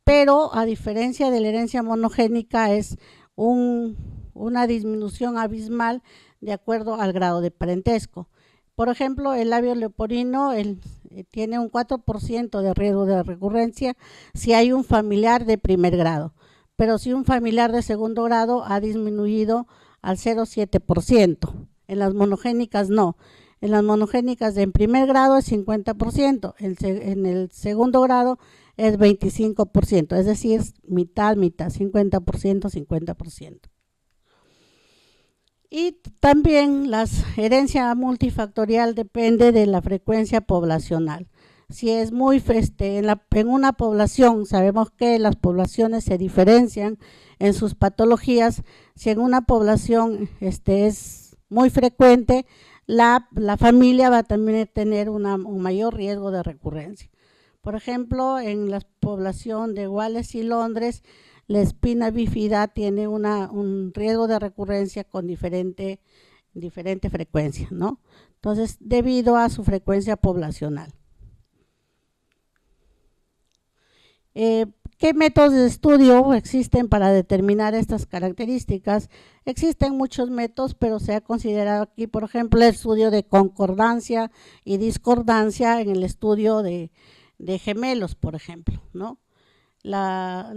Pero a diferencia de la herencia monogénica, es una disminución abismal de acuerdo al grado de parentesco. Por ejemplo, el labio leporino tiene un 4% de riesgo de recurrencia si hay un familiar de primer grado, pero si un familiar de segundo grado ha disminuido al 0,7%. En las monogénicas no. En las monogénicas en primer grado es 50%, en el segundo grado es 25%, es decir, mitad, 50%, 50%. Y también la herencia multifactorial depende de la frecuencia poblacional. Si es muy en una población, sabemos que las poblaciones se diferencian en sus patologías. Si en una población es muy frecuente, la familia va a también tener un mayor riesgo de recurrencia. Por ejemplo, en la población de Wales y Londres, la espina bífida tiene un riesgo de recurrencia con diferente frecuencia, ¿no? Entonces, debido a su frecuencia poblacional. ¿Qué métodos de estudio existen para determinar estas características? Existen muchos métodos, pero se ha considerado aquí, por ejemplo, el estudio de concordancia y discordancia en el estudio de gemelos, por ejemplo, ¿no? La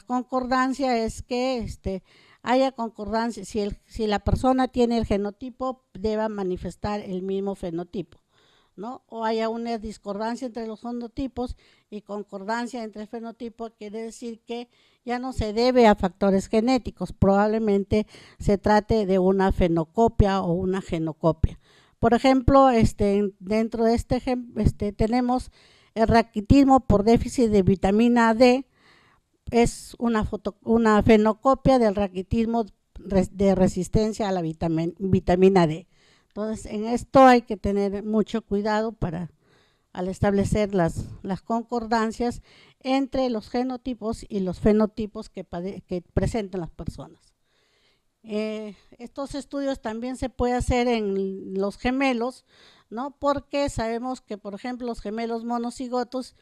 concordancia es que haya concordancia, si la persona tiene el genotipo, deba manifestar el mismo fenotipo, ¿no? O haya una discordancia entre los genotipos y concordancia entre el fenotipo, quiere decir que ya no se debe a factores genéticos, probablemente se trate de una fenocopia o una genocopia. Por ejemplo, dentro de tenemos el raquitismo por déficit de vitamina D, es una fenocopia del raquitismo de resistencia a la vitamina D. Entonces, en esto hay que tener mucho cuidado al establecer las concordancias entre los genotipos y los fenotipos que presentan las personas. Estos estudios también se puede hacer en los gemelos, ¿no? Porque sabemos que, por ejemplo, los gemelos monocigóticos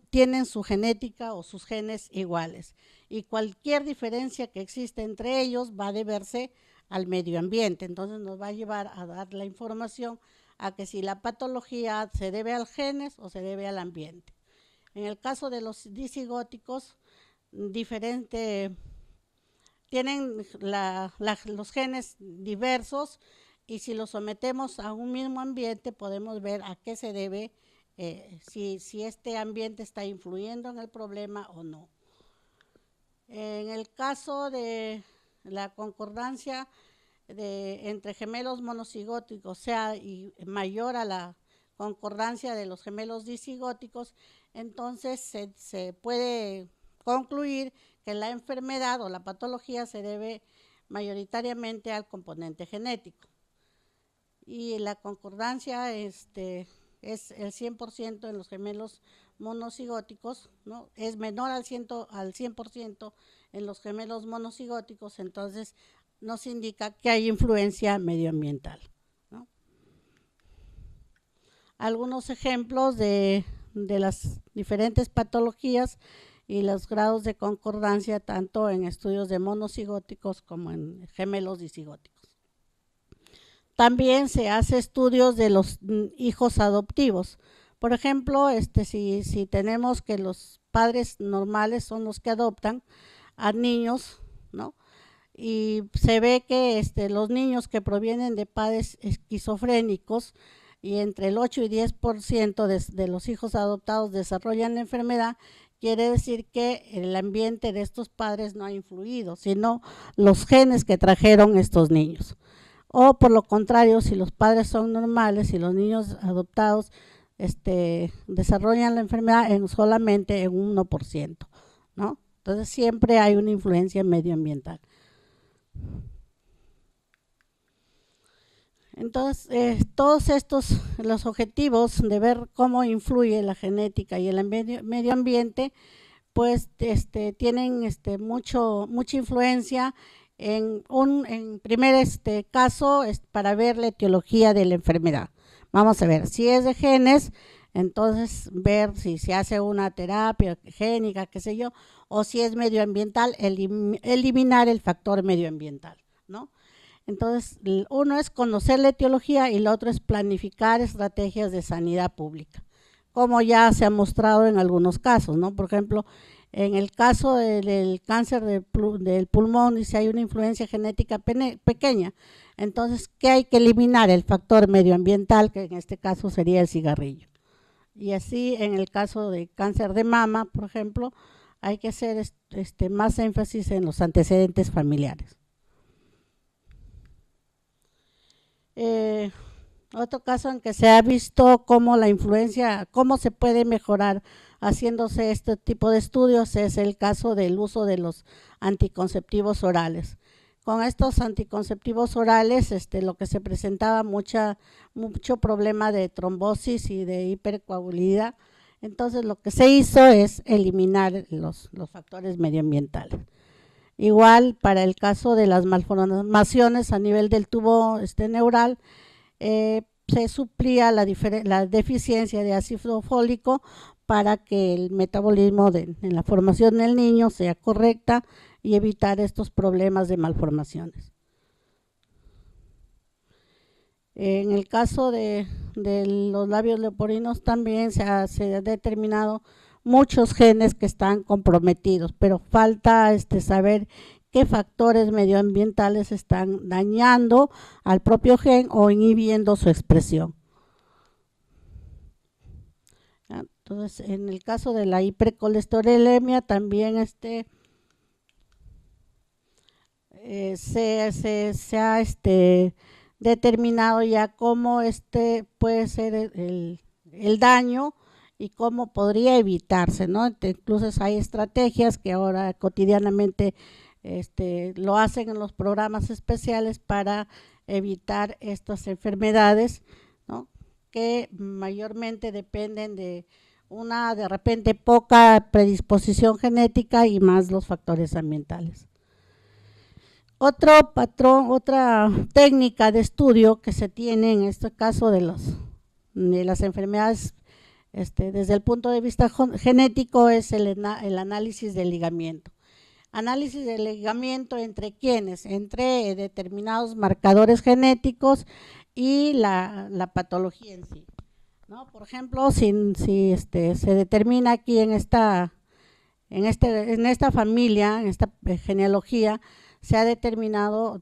tienen su genética o sus genes iguales, y cualquier diferencia que existe entre ellos va a deberse al medio ambiente. Entonces nos va a llevar a dar la información a que si la patología se debe al genes o se debe al ambiente. En el caso de los disigóticos, tienen los genes diversos, y si los sometemos a un mismo ambiente podemos ver a qué se debe, si este ambiente está influyendo en el problema o no. En el caso de la concordancia entre gemelos monocigóticos sea mayor a la concordancia de los gemelos disigóticos, entonces se puede concluir que la enfermedad o la patología se debe mayoritariamente al componente genético. Y la concordancia es el 100% en los gemelos monocigóticos, ¿no? Es menor al 100% en los gemelos monocigóticos, entonces nos indica que hay influencia medioambiental, ¿no? Algunos ejemplos de las diferentes patologías y los grados de concordancia tanto en estudios de monocigóticos como en gemelos disigóticos. También se hace estudios de los hijos adoptivos. Por ejemplo, si tenemos que los padres normales son los que adoptan a niños, ¿no? Y se ve que los niños que provienen de padres esquizofrénicos y entre el 8 y 10% de los hijos adoptados desarrollan la enfermedad, quiere decir que el ambiente de estos padres no ha influido, sino los genes que trajeron estos niños. O por lo contrario, si los padres son normales y los niños adoptados desarrollan la enfermedad solamente en un 1%, ¿no? Entonces siempre hay una influencia medioambiental. Entonces, todos estos, los objetivos de ver cómo influye la genética y el medio ambiente, pues tienen mucha influencia en primer caso para ver la etiología de la enfermedad. Vamos a ver, si es de genes, entonces ver si se hace una terapia génica, qué sé yo, o si es medioambiental, eliminar el factor medioambiental, ¿no? Entonces, uno es conocer la etiología y el otro es planificar estrategias de sanidad pública, como ya se ha mostrado en algunos casos, ¿no? Por ejemplo, en el caso del cáncer del pulmón, dice hay una influencia genética pequeña, entonces, ¿qué hay que eliminar? El factor medioambiental, que en este caso sería el cigarrillo. Y así, en el caso de cáncer de mama, por ejemplo, hay que hacer más énfasis en los antecedentes familiares. Otro caso en que se ha visto cómo la influencia, cómo se puede mejorar haciéndose este tipo de estudios es el caso del uso de los anticonceptivos orales. Con estos anticonceptivos orales, lo que se presentaba mucho problema de trombosis y de hipercoagulabilidad. Entonces, lo que se hizo es eliminar los factores medioambientales. Igual para el caso de las malformaciones a nivel del tubo neural, se suplía la deficiencia de ácido fólico para que el metabolismo en la formación del niño sea correcta y evitar estos problemas de malformaciones. En el caso de los labios leporino también se ha determinado muchos genes que están comprometidos, pero falta saber qué factores medioambientales están dañando al propio gen o inhibiendo su expresión. Entonces, en el caso de la hipercolesterolemia también se ha determinado ya cómo puede ser el daño y cómo podría evitarse, ¿no? Incluso hay estrategias que ahora cotidianamente lo hacen en los programas especiales para evitar estas enfermedades, ¿no? Que mayormente dependen de de repente poca predisposición genética y más los factores ambientales. Otra técnica de estudio que se tiene en este caso de las enfermedades desde el punto de vista genético es el análisis del ligamiento. Análisis del ligamiento entre quiénes, entre determinados marcadores genéticos y la patología en sí, ¿no? Por ejemplo, si se determina aquí en esta familia, en esta genealogía, se ha determinado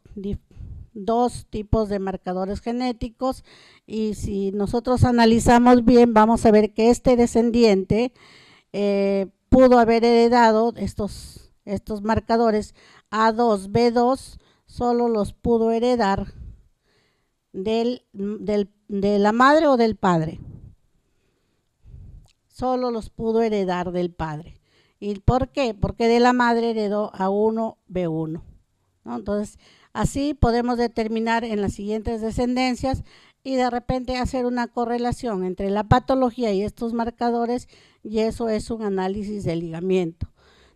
dos tipos de marcadores genéticos y si nosotros analizamos bien vamos a ver que este descendiente pudo haber heredado estos marcadores A2, B2, solo los pudo heredar de la madre o del padre. Solo los pudo heredar del padre. ¿Y por qué? Porque de la madre heredó A1, B1, ¿no? Entonces, así podemos determinar en las siguientes descendencias y de repente hacer una correlación entre la patología y estos marcadores, y eso es un análisis de ligamiento.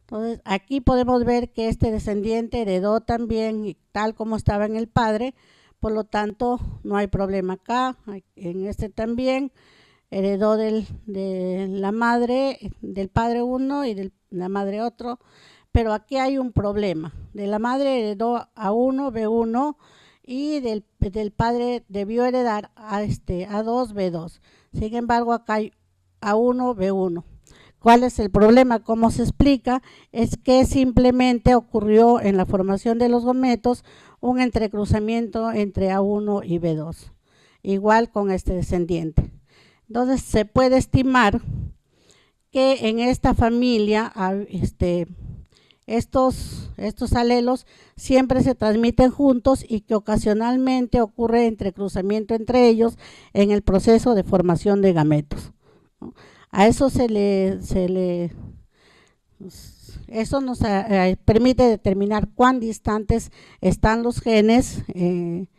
Entonces, aquí podemos ver que este descendiente heredó también tal como estaba en el padre, por lo tanto, no hay problema acá. En este también heredó de la madre, del padre uno y de la madre otro, pero aquí hay un problema. De la madre heredó A1, B1, y del padre debió heredar a A2, B2. Sin embargo, acá hay A1, B1. ¿Cuál es el problema? ¿Cómo se explica? Es que simplemente ocurrió en la formación de los gametos un entrecruzamiento entre A1 y B2, igual con este descendiente. Entonces se puede estimar que en esta familia estos alelos siempre se transmiten juntos y que ocasionalmente ocurre entrecruzamiento entre ellos en el proceso de formación de gametos, ¿no? A eso eso nos permite determinar cuán distantes están los genes y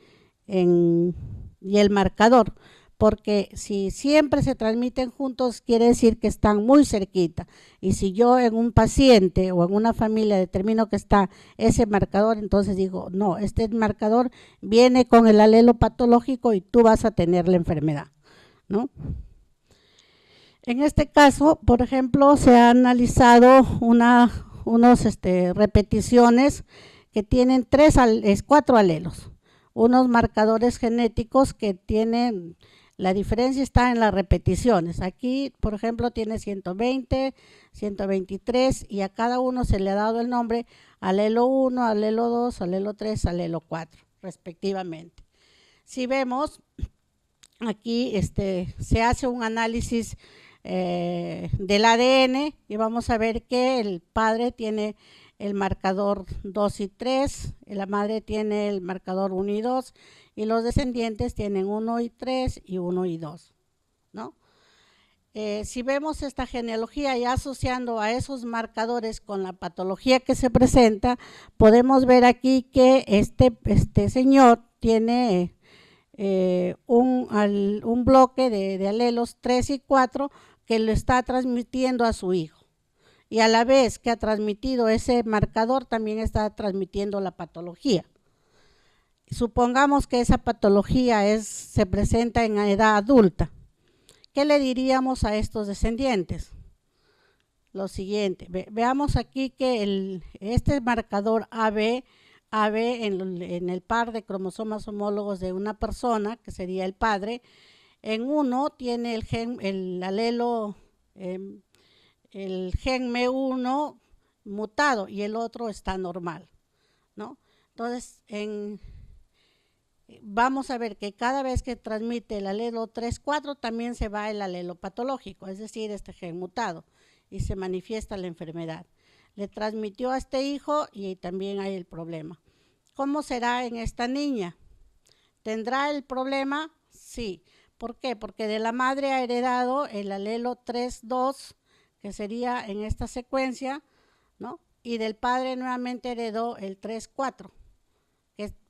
el marcador, porque si siempre se transmiten juntos quiere decir que están muy cerquita, y si yo en un paciente o en una familia determino que está ese marcador, entonces digo, no, este marcador viene con el alelo patológico y tú vas a tener la enfermedad, ¿no? En este caso, por ejemplo, se ha analizado unas repeticiones que tienen 4 alelos, unos marcadores genéticos que tienen, la diferencia está en las repeticiones. Aquí, por ejemplo, tiene 120, 123 y a cada uno se le ha dado el nombre alelo 1, alelo 2, alelo 3, alelo 4, respectivamente. Si vemos, aquí se hace un análisis del ADN y vamos a ver que el padre tiene el marcador 2 y 3, la madre tiene el marcador 1 y 2 y los descendientes tienen 1 y 3 y 1 y 2, ¿no? Si vemos esta genealogía ya asociando a esos marcadores con la patología que se presenta, podemos ver aquí que este señor tiene un bloque de alelos 3 y 4 que lo está transmitiendo a su hijo, y a la vez que ha transmitido ese marcador también está transmitiendo la patología. Supongamos que esa patología se presenta en edad adulta. ¿Qué le diríamos a estos descendientes? Lo siguiente, veamos aquí que este marcador AB en el par de cromosomas homólogos de una persona, que sería el padre, en uno tiene el gen M1 mutado y el otro está normal, ¿no? Entonces, vamos a ver que cada vez que transmite el alelo 3-4 también se va el alelo patológico, es decir, este gen mutado, y se manifiesta la enfermedad. Le transmitió a este hijo y también hay el problema. ¿Cómo será en esta niña? ¿Tendrá el problema? Sí. ¿Por qué? Porque de la madre ha heredado el alelo 3-2, que sería en esta secuencia, ¿no? Y del padre nuevamente heredó el 3-4,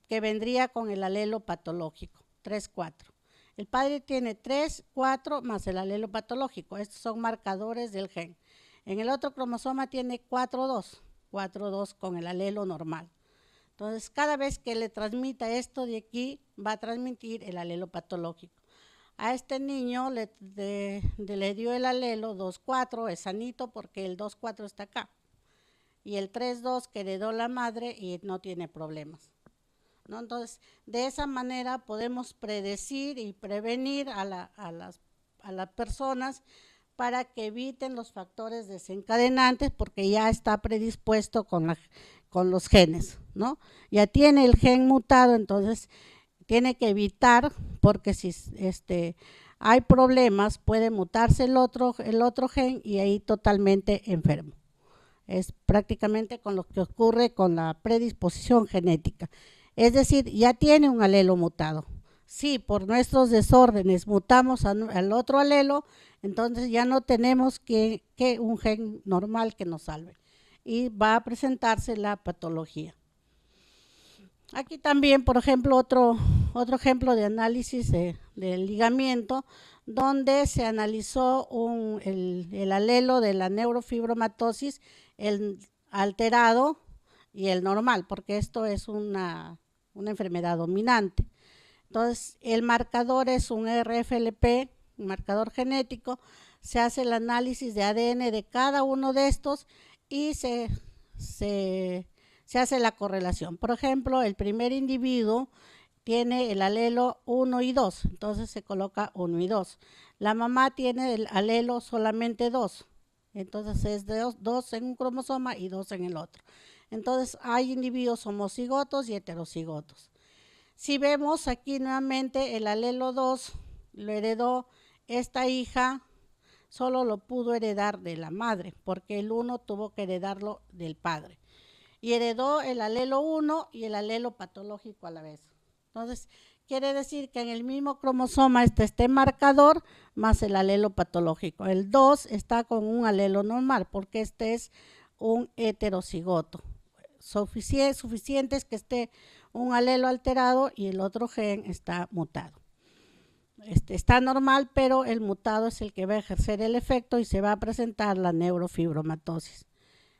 que vendría con el alelo patológico, 3-4. El padre tiene 3-4 más el alelo patológico, estos son marcadores del gen. En el otro cromosoma tiene 4-2 con el alelo normal. Entonces, cada vez que le transmita esto de aquí, va a transmitir el alelo patológico. A este niño le dio el alelo 2-4, es sanito porque el 2-4 está acá. Y el 3-2 que heredó la madre y no tiene problemas, ¿no? Entonces, de esa manera podemos predecir y prevenir a las personas para que eviten los factores desencadenantes, porque ya está predispuesto con los genes, ¿no? Ya tiene el gen mutado, entonces tiene que evitar, porque si hay problemas puede mutarse el otro gen y ahí totalmente enfermo. Es prácticamente con lo que ocurre con la predisposición genética. Es decir, ya tiene un alelo mutado. Si por nuestros desórdenes mutamos al otro alelo, entonces ya no tenemos que un gen normal que nos salve y va a presentarse la patología. Aquí también, por ejemplo, otro ejemplo de análisis del ligamiento, donde se analizó el alelo de la neurofibromatosis, el alterado y el normal, porque esto es una enfermedad dominante. Entonces, el marcador es un RFLP, un marcador genético, se hace el análisis de ADN de cada uno de estos y se hace la correlación. Por ejemplo, el primer individuo tiene el alelo 1 y 2, entonces se coloca 1 y 2. La mamá tiene el alelo solamente 2, entonces es de 2 en un cromosoma y 2 en el otro. Entonces hay individuos homocigotos y heterocigotos. Si vemos aquí nuevamente el alelo 2 lo heredó esta hija, solo lo pudo heredar de la madre, porque el 1 tuvo que heredarlo del padre. Y heredó el alelo 1 y el alelo patológico a la vez. Entonces, quiere decir que en el mismo cromosoma está este marcador más el alelo patológico. El 2 está con un alelo normal, porque este es un heterocigoto. Suficiente es que esté un alelo alterado y el otro gen está mutado. Está normal, pero el mutado es el que va a ejercer el efecto y se va a presentar la neurofibromatosis.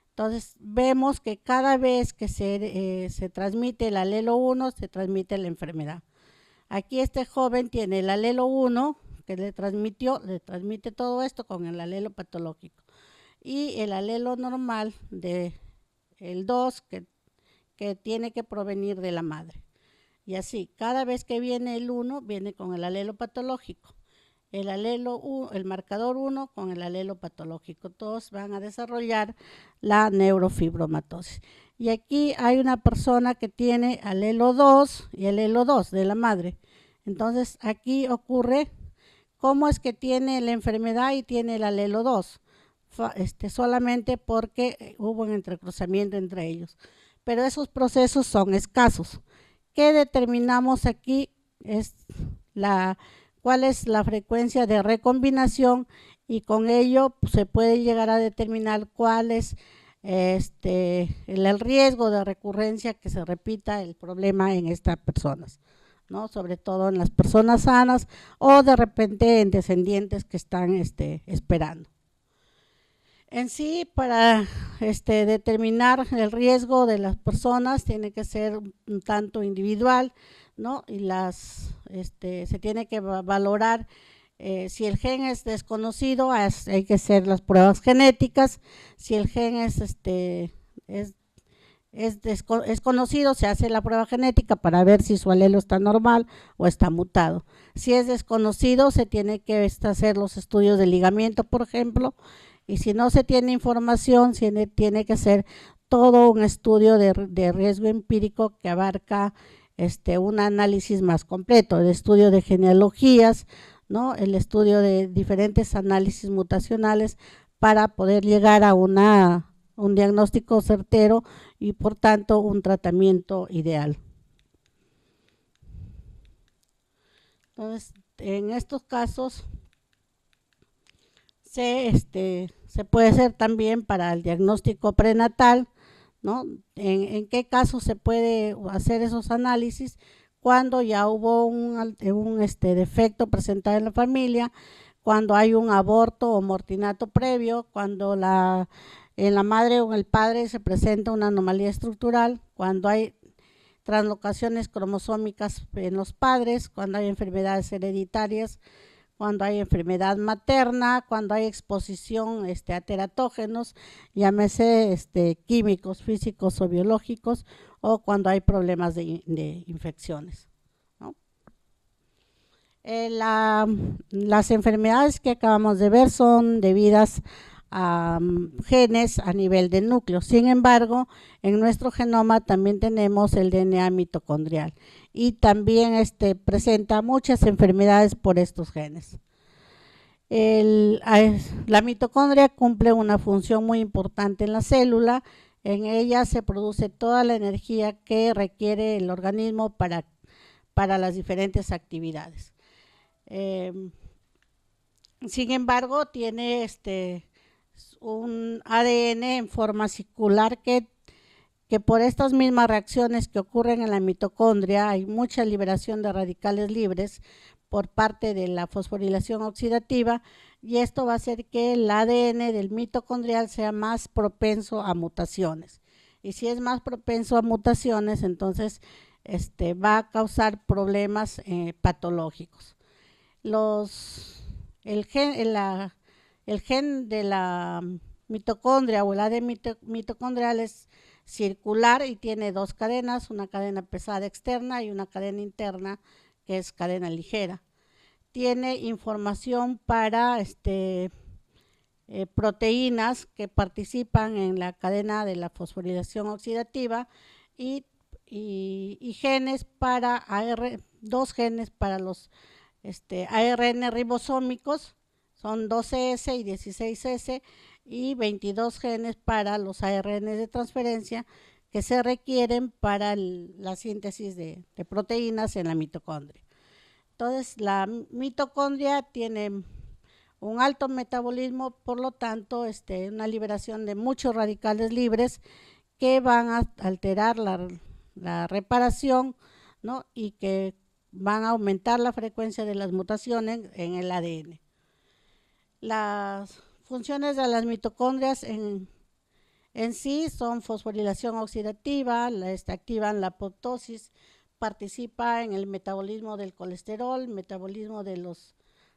Entonces vemos que cada vez que se transmite el alelo 1, se transmite la enfermedad. Aquí este joven tiene el alelo 1 que le transmite todo esto con el alelo patológico. Y el alelo normal de el 2 que tiene que provenir de la madre. Y así, cada vez que viene el 1, viene con el alelo patológico. El marcador 1 con el alelo patológico. Todos van a desarrollar la neurofibromatosis. Y aquí hay una persona que tiene alelo 2 y alelo 2 de la madre. Entonces, aquí ocurre cómo es que tiene la enfermedad y tiene el alelo 2. Solamente porque hubo un entrecruzamiento entre ellos. Pero esos procesos son escasos. ¿Qué determinamos aquí? Es cuál es la frecuencia de recombinación y con ello pues, se puede llegar a determinar cuál es el riesgo de recurrencia que se repita el problema en estas personas, ¿no? Sobre todo en las personas sanas o de repente en descendientes que están esperando. En sí, para determinar el riesgo de las personas tiene que ser un tanto individual, ¿no? Y se tiene que valorar si el gen es desconocido, hay que hacer las pruebas genéticas. Si el gen es conocido, se hace la prueba genética para ver si su alelo está normal o está mutado. Si es desconocido, se tiene que hacer los estudios de ligamiento, por ejemplo, y si no se tiene información, tiene que hacer todo un estudio de riesgo empírico que abarca un análisis más completo, el estudio de genealogías, ¿no? El estudio de diferentes análisis mutacionales para poder llegar a un diagnóstico certero y por tanto un tratamiento ideal. Entonces, en estos casos se puede hacer también para el diagnóstico prenatal, ¿no? ¿En qué caso se puede hacer esos análisis? Cuando ya hubo un defecto presentado en la familia, cuando hay un aborto o mortinato previo, cuando en la madre o en el padre se presenta una anomalía estructural, cuando hay translocaciones cromosómicas en los padres, cuando hay enfermedades hereditarias, cuando hay enfermedad materna, cuando hay exposición a teratógenos, llámese químicos, físicos o biológicos, o cuando hay problemas de infecciones, ¿no? Las enfermedades que acabamos de ver son debidas a genes a nivel del núcleo. Sin embargo, en nuestro genoma también tenemos el DNA mitocondrial y también presenta muchas enfermedades por estos genes. La mitocondria cumple una función muy importante en la célula. En ella se produce toda la energía que requiere el organismo para las diferentes actividades. Sin embargo, tiene un ADN en forma circular que que por estas mismas reacciones que ocurren en la mitocondria hay mucha liberación de radicales libres por parte de la fosforilación oxidativa, y esto va a hacer que el ADN del mitocondrial sea más propenso a mutaciones. Y si es más propenso a mutaciones, entonces va a causar problemas patológicos. El gen de la mitocondria o el ADN mitocondrial es circular y tiene dos cadenas, una cadena pesada externa y una cadena interna que es cadena ligera. Tiene información para proteínas que participan en la cadena de la fosforilación oxidativa y genes para dos genes para los ARN ribosómicos, son 12S y 16S, y 22 genes para los ARN de transferencia que se requieren para la síntesis de proteínas en la mitocondria. Entonces, la mitocondria tiene un alto metabolismo, por lo tanto, una liberación de muchos radicales libres que van a alterar la reparación, ¿no? Y que van a aumentar la frecuencia de las mutaciones en el ADN. Las funciones de las mitocondrias en sí son fosforilación oxidativa, activan la apoptosis, participa en el metabolismo del colesterol, metabolismo de los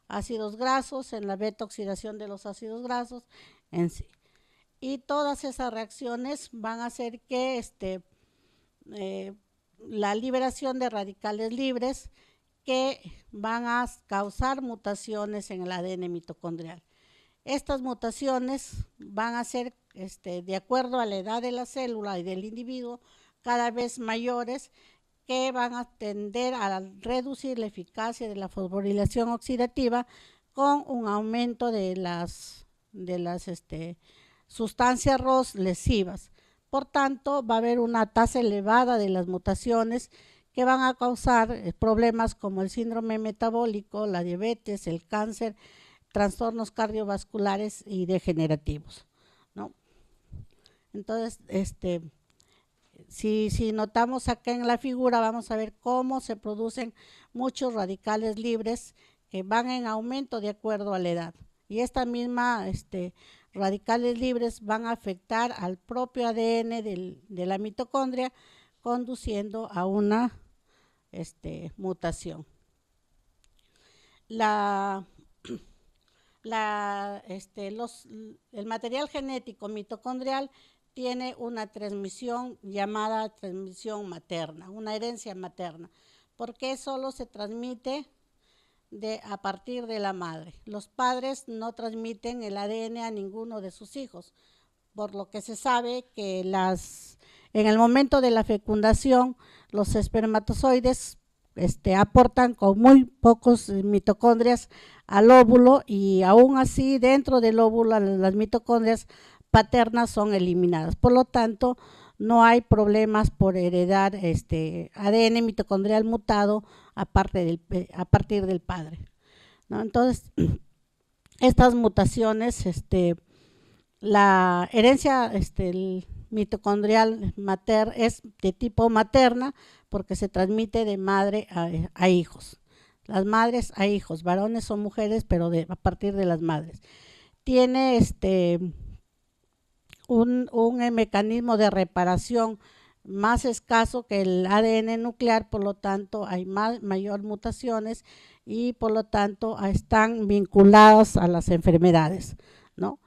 ácidos grasos, en la beta-oxidación de los ácidos grasos en sí. Y todas esas reacciones van a hacer que la liberación de radicales libres que van a causar mutaciones en el ADN mitocondrial. Estas mutaciones van a ser, de acuerdo a la edad de la célula y del individuo, cada vez mayores, que van a tender a reducir la eficacia de la fosforilación oxidativa con un aumento de las sustancias ROS lesivas. Por tanto, va a haber una tasa elevada de las mutaciones que van a causar problemas como el síndrome metabólico, la diabetes, el cáncer, trastornos cardiovasculares y degenerativos, ¿no? Entonces, si notamos acá en la figura, vamos a ver cómo se producen muchos radicales libres que van en aumento de acuerdo a la edad. Y esta misma radicales libres van a afectar al propio ADN de la mitocondria, conduciendo a una mutación. El material genético mitocondrial tiene una transmisión llamada transmisión materna, una herencia materna, porque solo se transmite a partir de la madre. Los padres no transmiten el ADN a ninguno de sus hijos, por lo que se sabe que en el momento de la fecundación los espermatozoides aportan con muy pocos mitocondrias al óvulo, y aún así dentro del óvulo las mitocondrias paternas son eliminadas. Por lo tanto, no hay problemas por heredar ADN mitocondrial mutado a partir del padre, ¿no? Entonces, estas mutaciones, la herencia mitocondrial es de tipo materna, porque se transmite de madre a hijos. Las madres a hijos, varones o mujeres, pero a partir de las madres. Tiene un mecanismo de reparación más escaso que el ADN nuclear, por lo tanto hay mayor mutaciones y por lo tanto están vinculadas a las enfermedades, ¿no?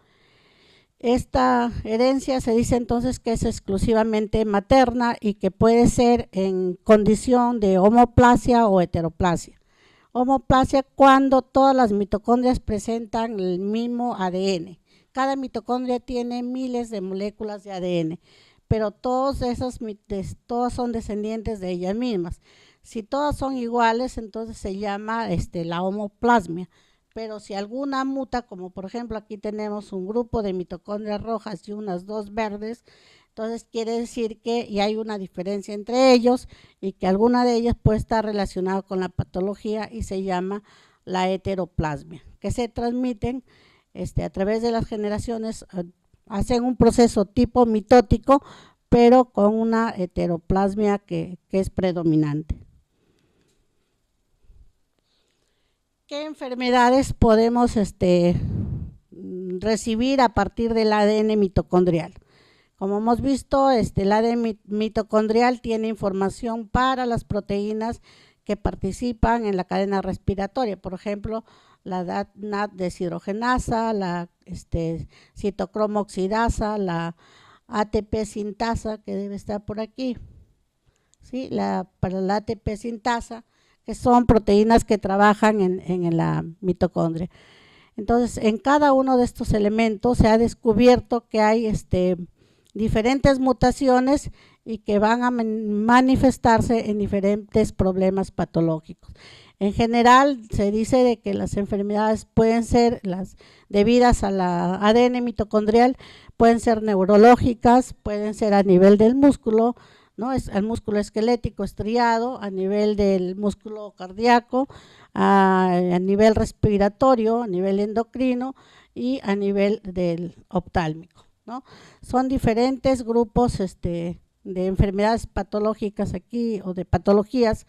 Esta herencia se dice entonces que es exclusivamente materna y que puede ser en condición de homoplasia o heteroplasia. Homoplasia cuando todas las mitocondrias presentan el mismo ADN. Cada mitocondria tiene miles de moléculas de ADN, pero todas son descendientes de ellas mismas. Si todas son iguales, entonces se llama la homoplasmia. Pero si alguna muta, como por ejemplo aquí tenemos un grupo de mitocondrias rojas y unas dos verdes, entonces quiere decir que y hay una diferencia entre ellos y que alguna de ellas puede estar relacionada con la patología y se llama la heteroplasmia, que se transmiten a través de las generaciones, hacen un proceso tipo mitótico pero con una heteroplasmia que es predominante. ¿Qué enfermedades podemos recibir a partir del ADN mitocondrial? Como hemos visto, el ADN mitocondrial tiene información para las proteínas que participan en la cadena respiratoria, por ejemplo, la NAT deshidrogenasa, la citocromo oxidasa, la ATP sintasa, que debe estar por aquí, ¿sí? Para la ATP sintasa, que son proteínas que trabajan en la mitocondria. Entonces, en cada uno de estos elementos se ha descubierto que hay diferentes mutaciones y que van a manifestarse en diferentes problemas patológicos. En general, se dice de que las enfermedades pueden ser las debidas a la ADN mitocondrial, pueden ser neurológicas, pueden ser a nivel del músculo, ¿no? Es el músculo esquelético estriado, a nivel del músculo cardíaco, a nivel respiratorio, a nivel endocrino y a nivel del oftálmico, ¿no? Son diferentes grupos de enfermedades patológicas aquí o de patologías.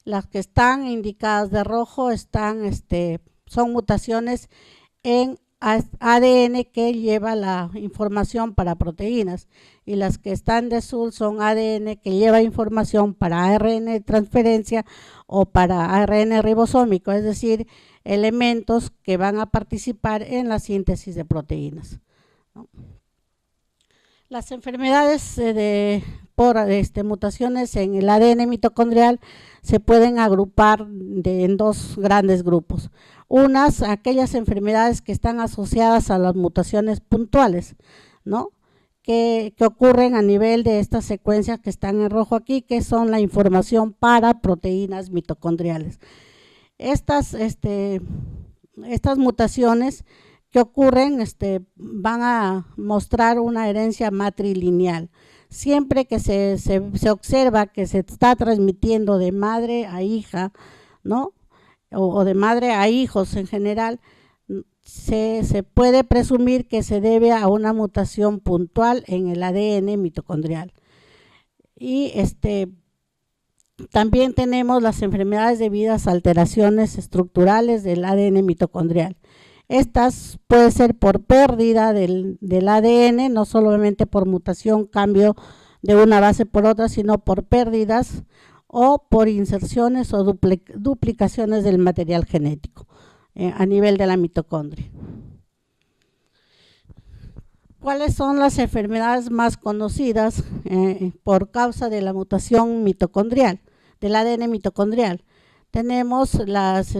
Las que están indicadas de rojo son mutaciones en ADN que lleva la información para proteínas, y las que están de azul son ADN que lleva información para ARN de transferencia o para ARN ribosómico, es decir, elementos que van a participar en la síntesis de proteínas, ¿no? Las enfermedades por mutaciones en el ADN mitocondrial se pueden agrupar en dos grandes grupos. Unas, aquellas enfermedades que están asociadas a las mutaciones puntuales, ¿no? Que ocurren a nivel de estas secuencias que están en rojo aquí, que son la información para proteínas mitocondriales. Estas mutaciones que ocurren van a mostrar una herencia matrilineal. Siempre que se observa que se está transmitiendo de madre a hija, ¿no? O de madre a hijos en general, se puede presumir que se debe a una mutación puntual en el ADN mitocondrial. Y también tenemos las enfermedades debidas a alteraciones estructurales del ADN mitocondrial. Estas pueden ser por pérdida del ADN, no solamente por mutación, cambio de una base por otra, sino por pérdidas o por inserciones o duplicaciones del material genético a nivel de la mitocondria. ¿Cuáles son las enfermedades más conocidas por causa de la mutación mitocondrial, del ADN mitocondrial? Tenemos las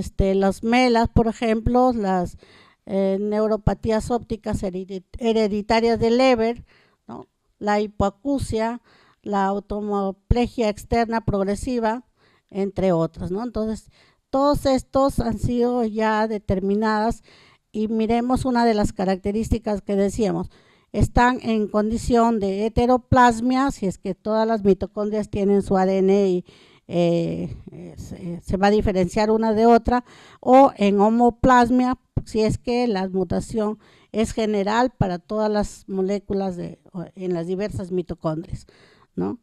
MELAS, por ejemplo, las neuropatías ópticas hereditarias de Leber, ¿no? La hipoacusia, la automoplegia externa progresiva, entre otras, ¿no? Entonces, todos estos han sido ya determinadas, y miremos una de las características que decíamos: están en condición de heteroplasmia, si es que todas las mitocondrias tienen su ADN y se va a diferenciar una de otra, o en homoplasmia, si es que la mutación es general para todas las moléculas en las diversas mitocondrias, ¿no?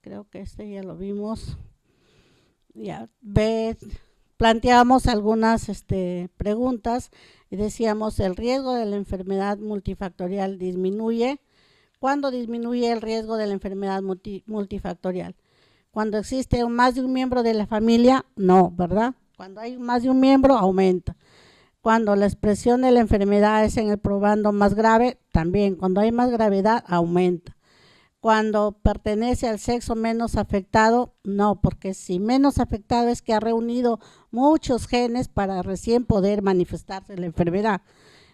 Creo que ya lo vimos. Ya planteamos algunas preguntas y decíamos: el riesgo de la enfermedad multifactorial disminuye. ¿Cuándo disminuye el riesgo de la enfermedad multifactorial? Cuando existe más de un miembro de la familia, no, ¿verdad? Cuando hay más de un miembro, aumenta. Cuando la expresión de la enfermedad es en el probando más grave, también. Cuando hay más gravedad, aumenta. Cuando pertenece al sexo menos afectado, no, porque si menos afectado es que ha reunido muchos genes para recién poder manifestarse la enfermedad.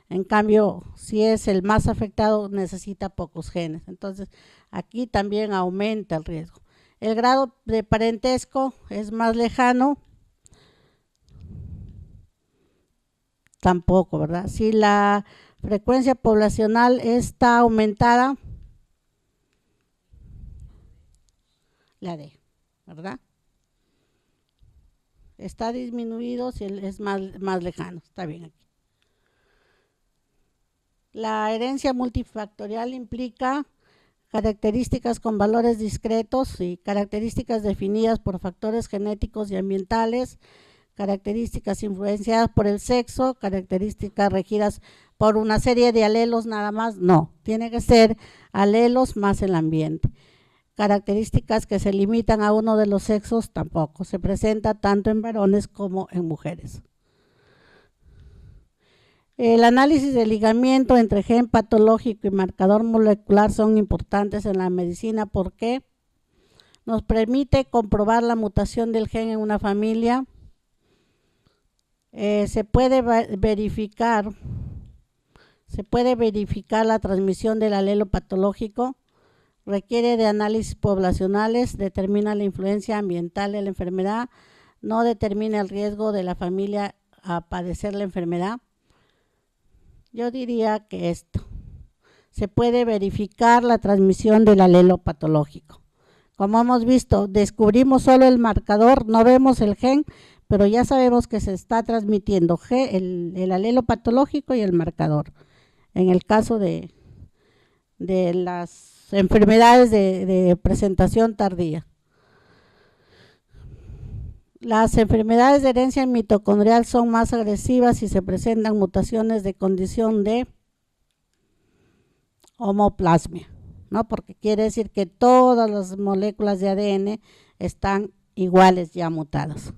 En cambio, si es el más afectado, necesita pocos genes. Entonces, aquí también aumenta el riesgo. El grado de parentesco es más lejano, tampoco, ¿verdad? Si la frecuencia poblacional está aumentada, la D, ¿verdad? Está disminuido si es más lejano, está bien aquí. La herencia multifactorial implica características con valores discretos y características definidas por factores genéticos y ambientales, características influenciadas por el sexo, características regidas por una serie de alelos nada más, no, tiene que ser alelos más el ambiente. Características que se limitan a uno de los sexos tampoco, se presenta tanto en varones como en mujeres. El análisis de ligamiento entre gen patológico y marcador molecular son importantes en la medicina porque nos permite comprobar la mutación del gen en una familia. Se puede verificar la transmisión del alelo patológico, requiere de análisis poblacionales, determina la influencia ambiental de la enfermedad, no determina el riesgo de la familia a padecer la enfermedad. Yo diría que esto, se puede verificar la transmisión del alelo patológico. Como hemos visto, descubrimos solo el marcador, no vemos el gen, pero ya sabemos que se está transmitiendo el alelo patológico y el marcador. En el caso de las enfermedades de presentación tardía. Las enfermedades de herencia mitocondrial son más agresivas si se presentan mutaciones de condición de homoplasmia, ¿no? Porque quiere decir que todas las moléculas de ADN están iguales ya mutadas.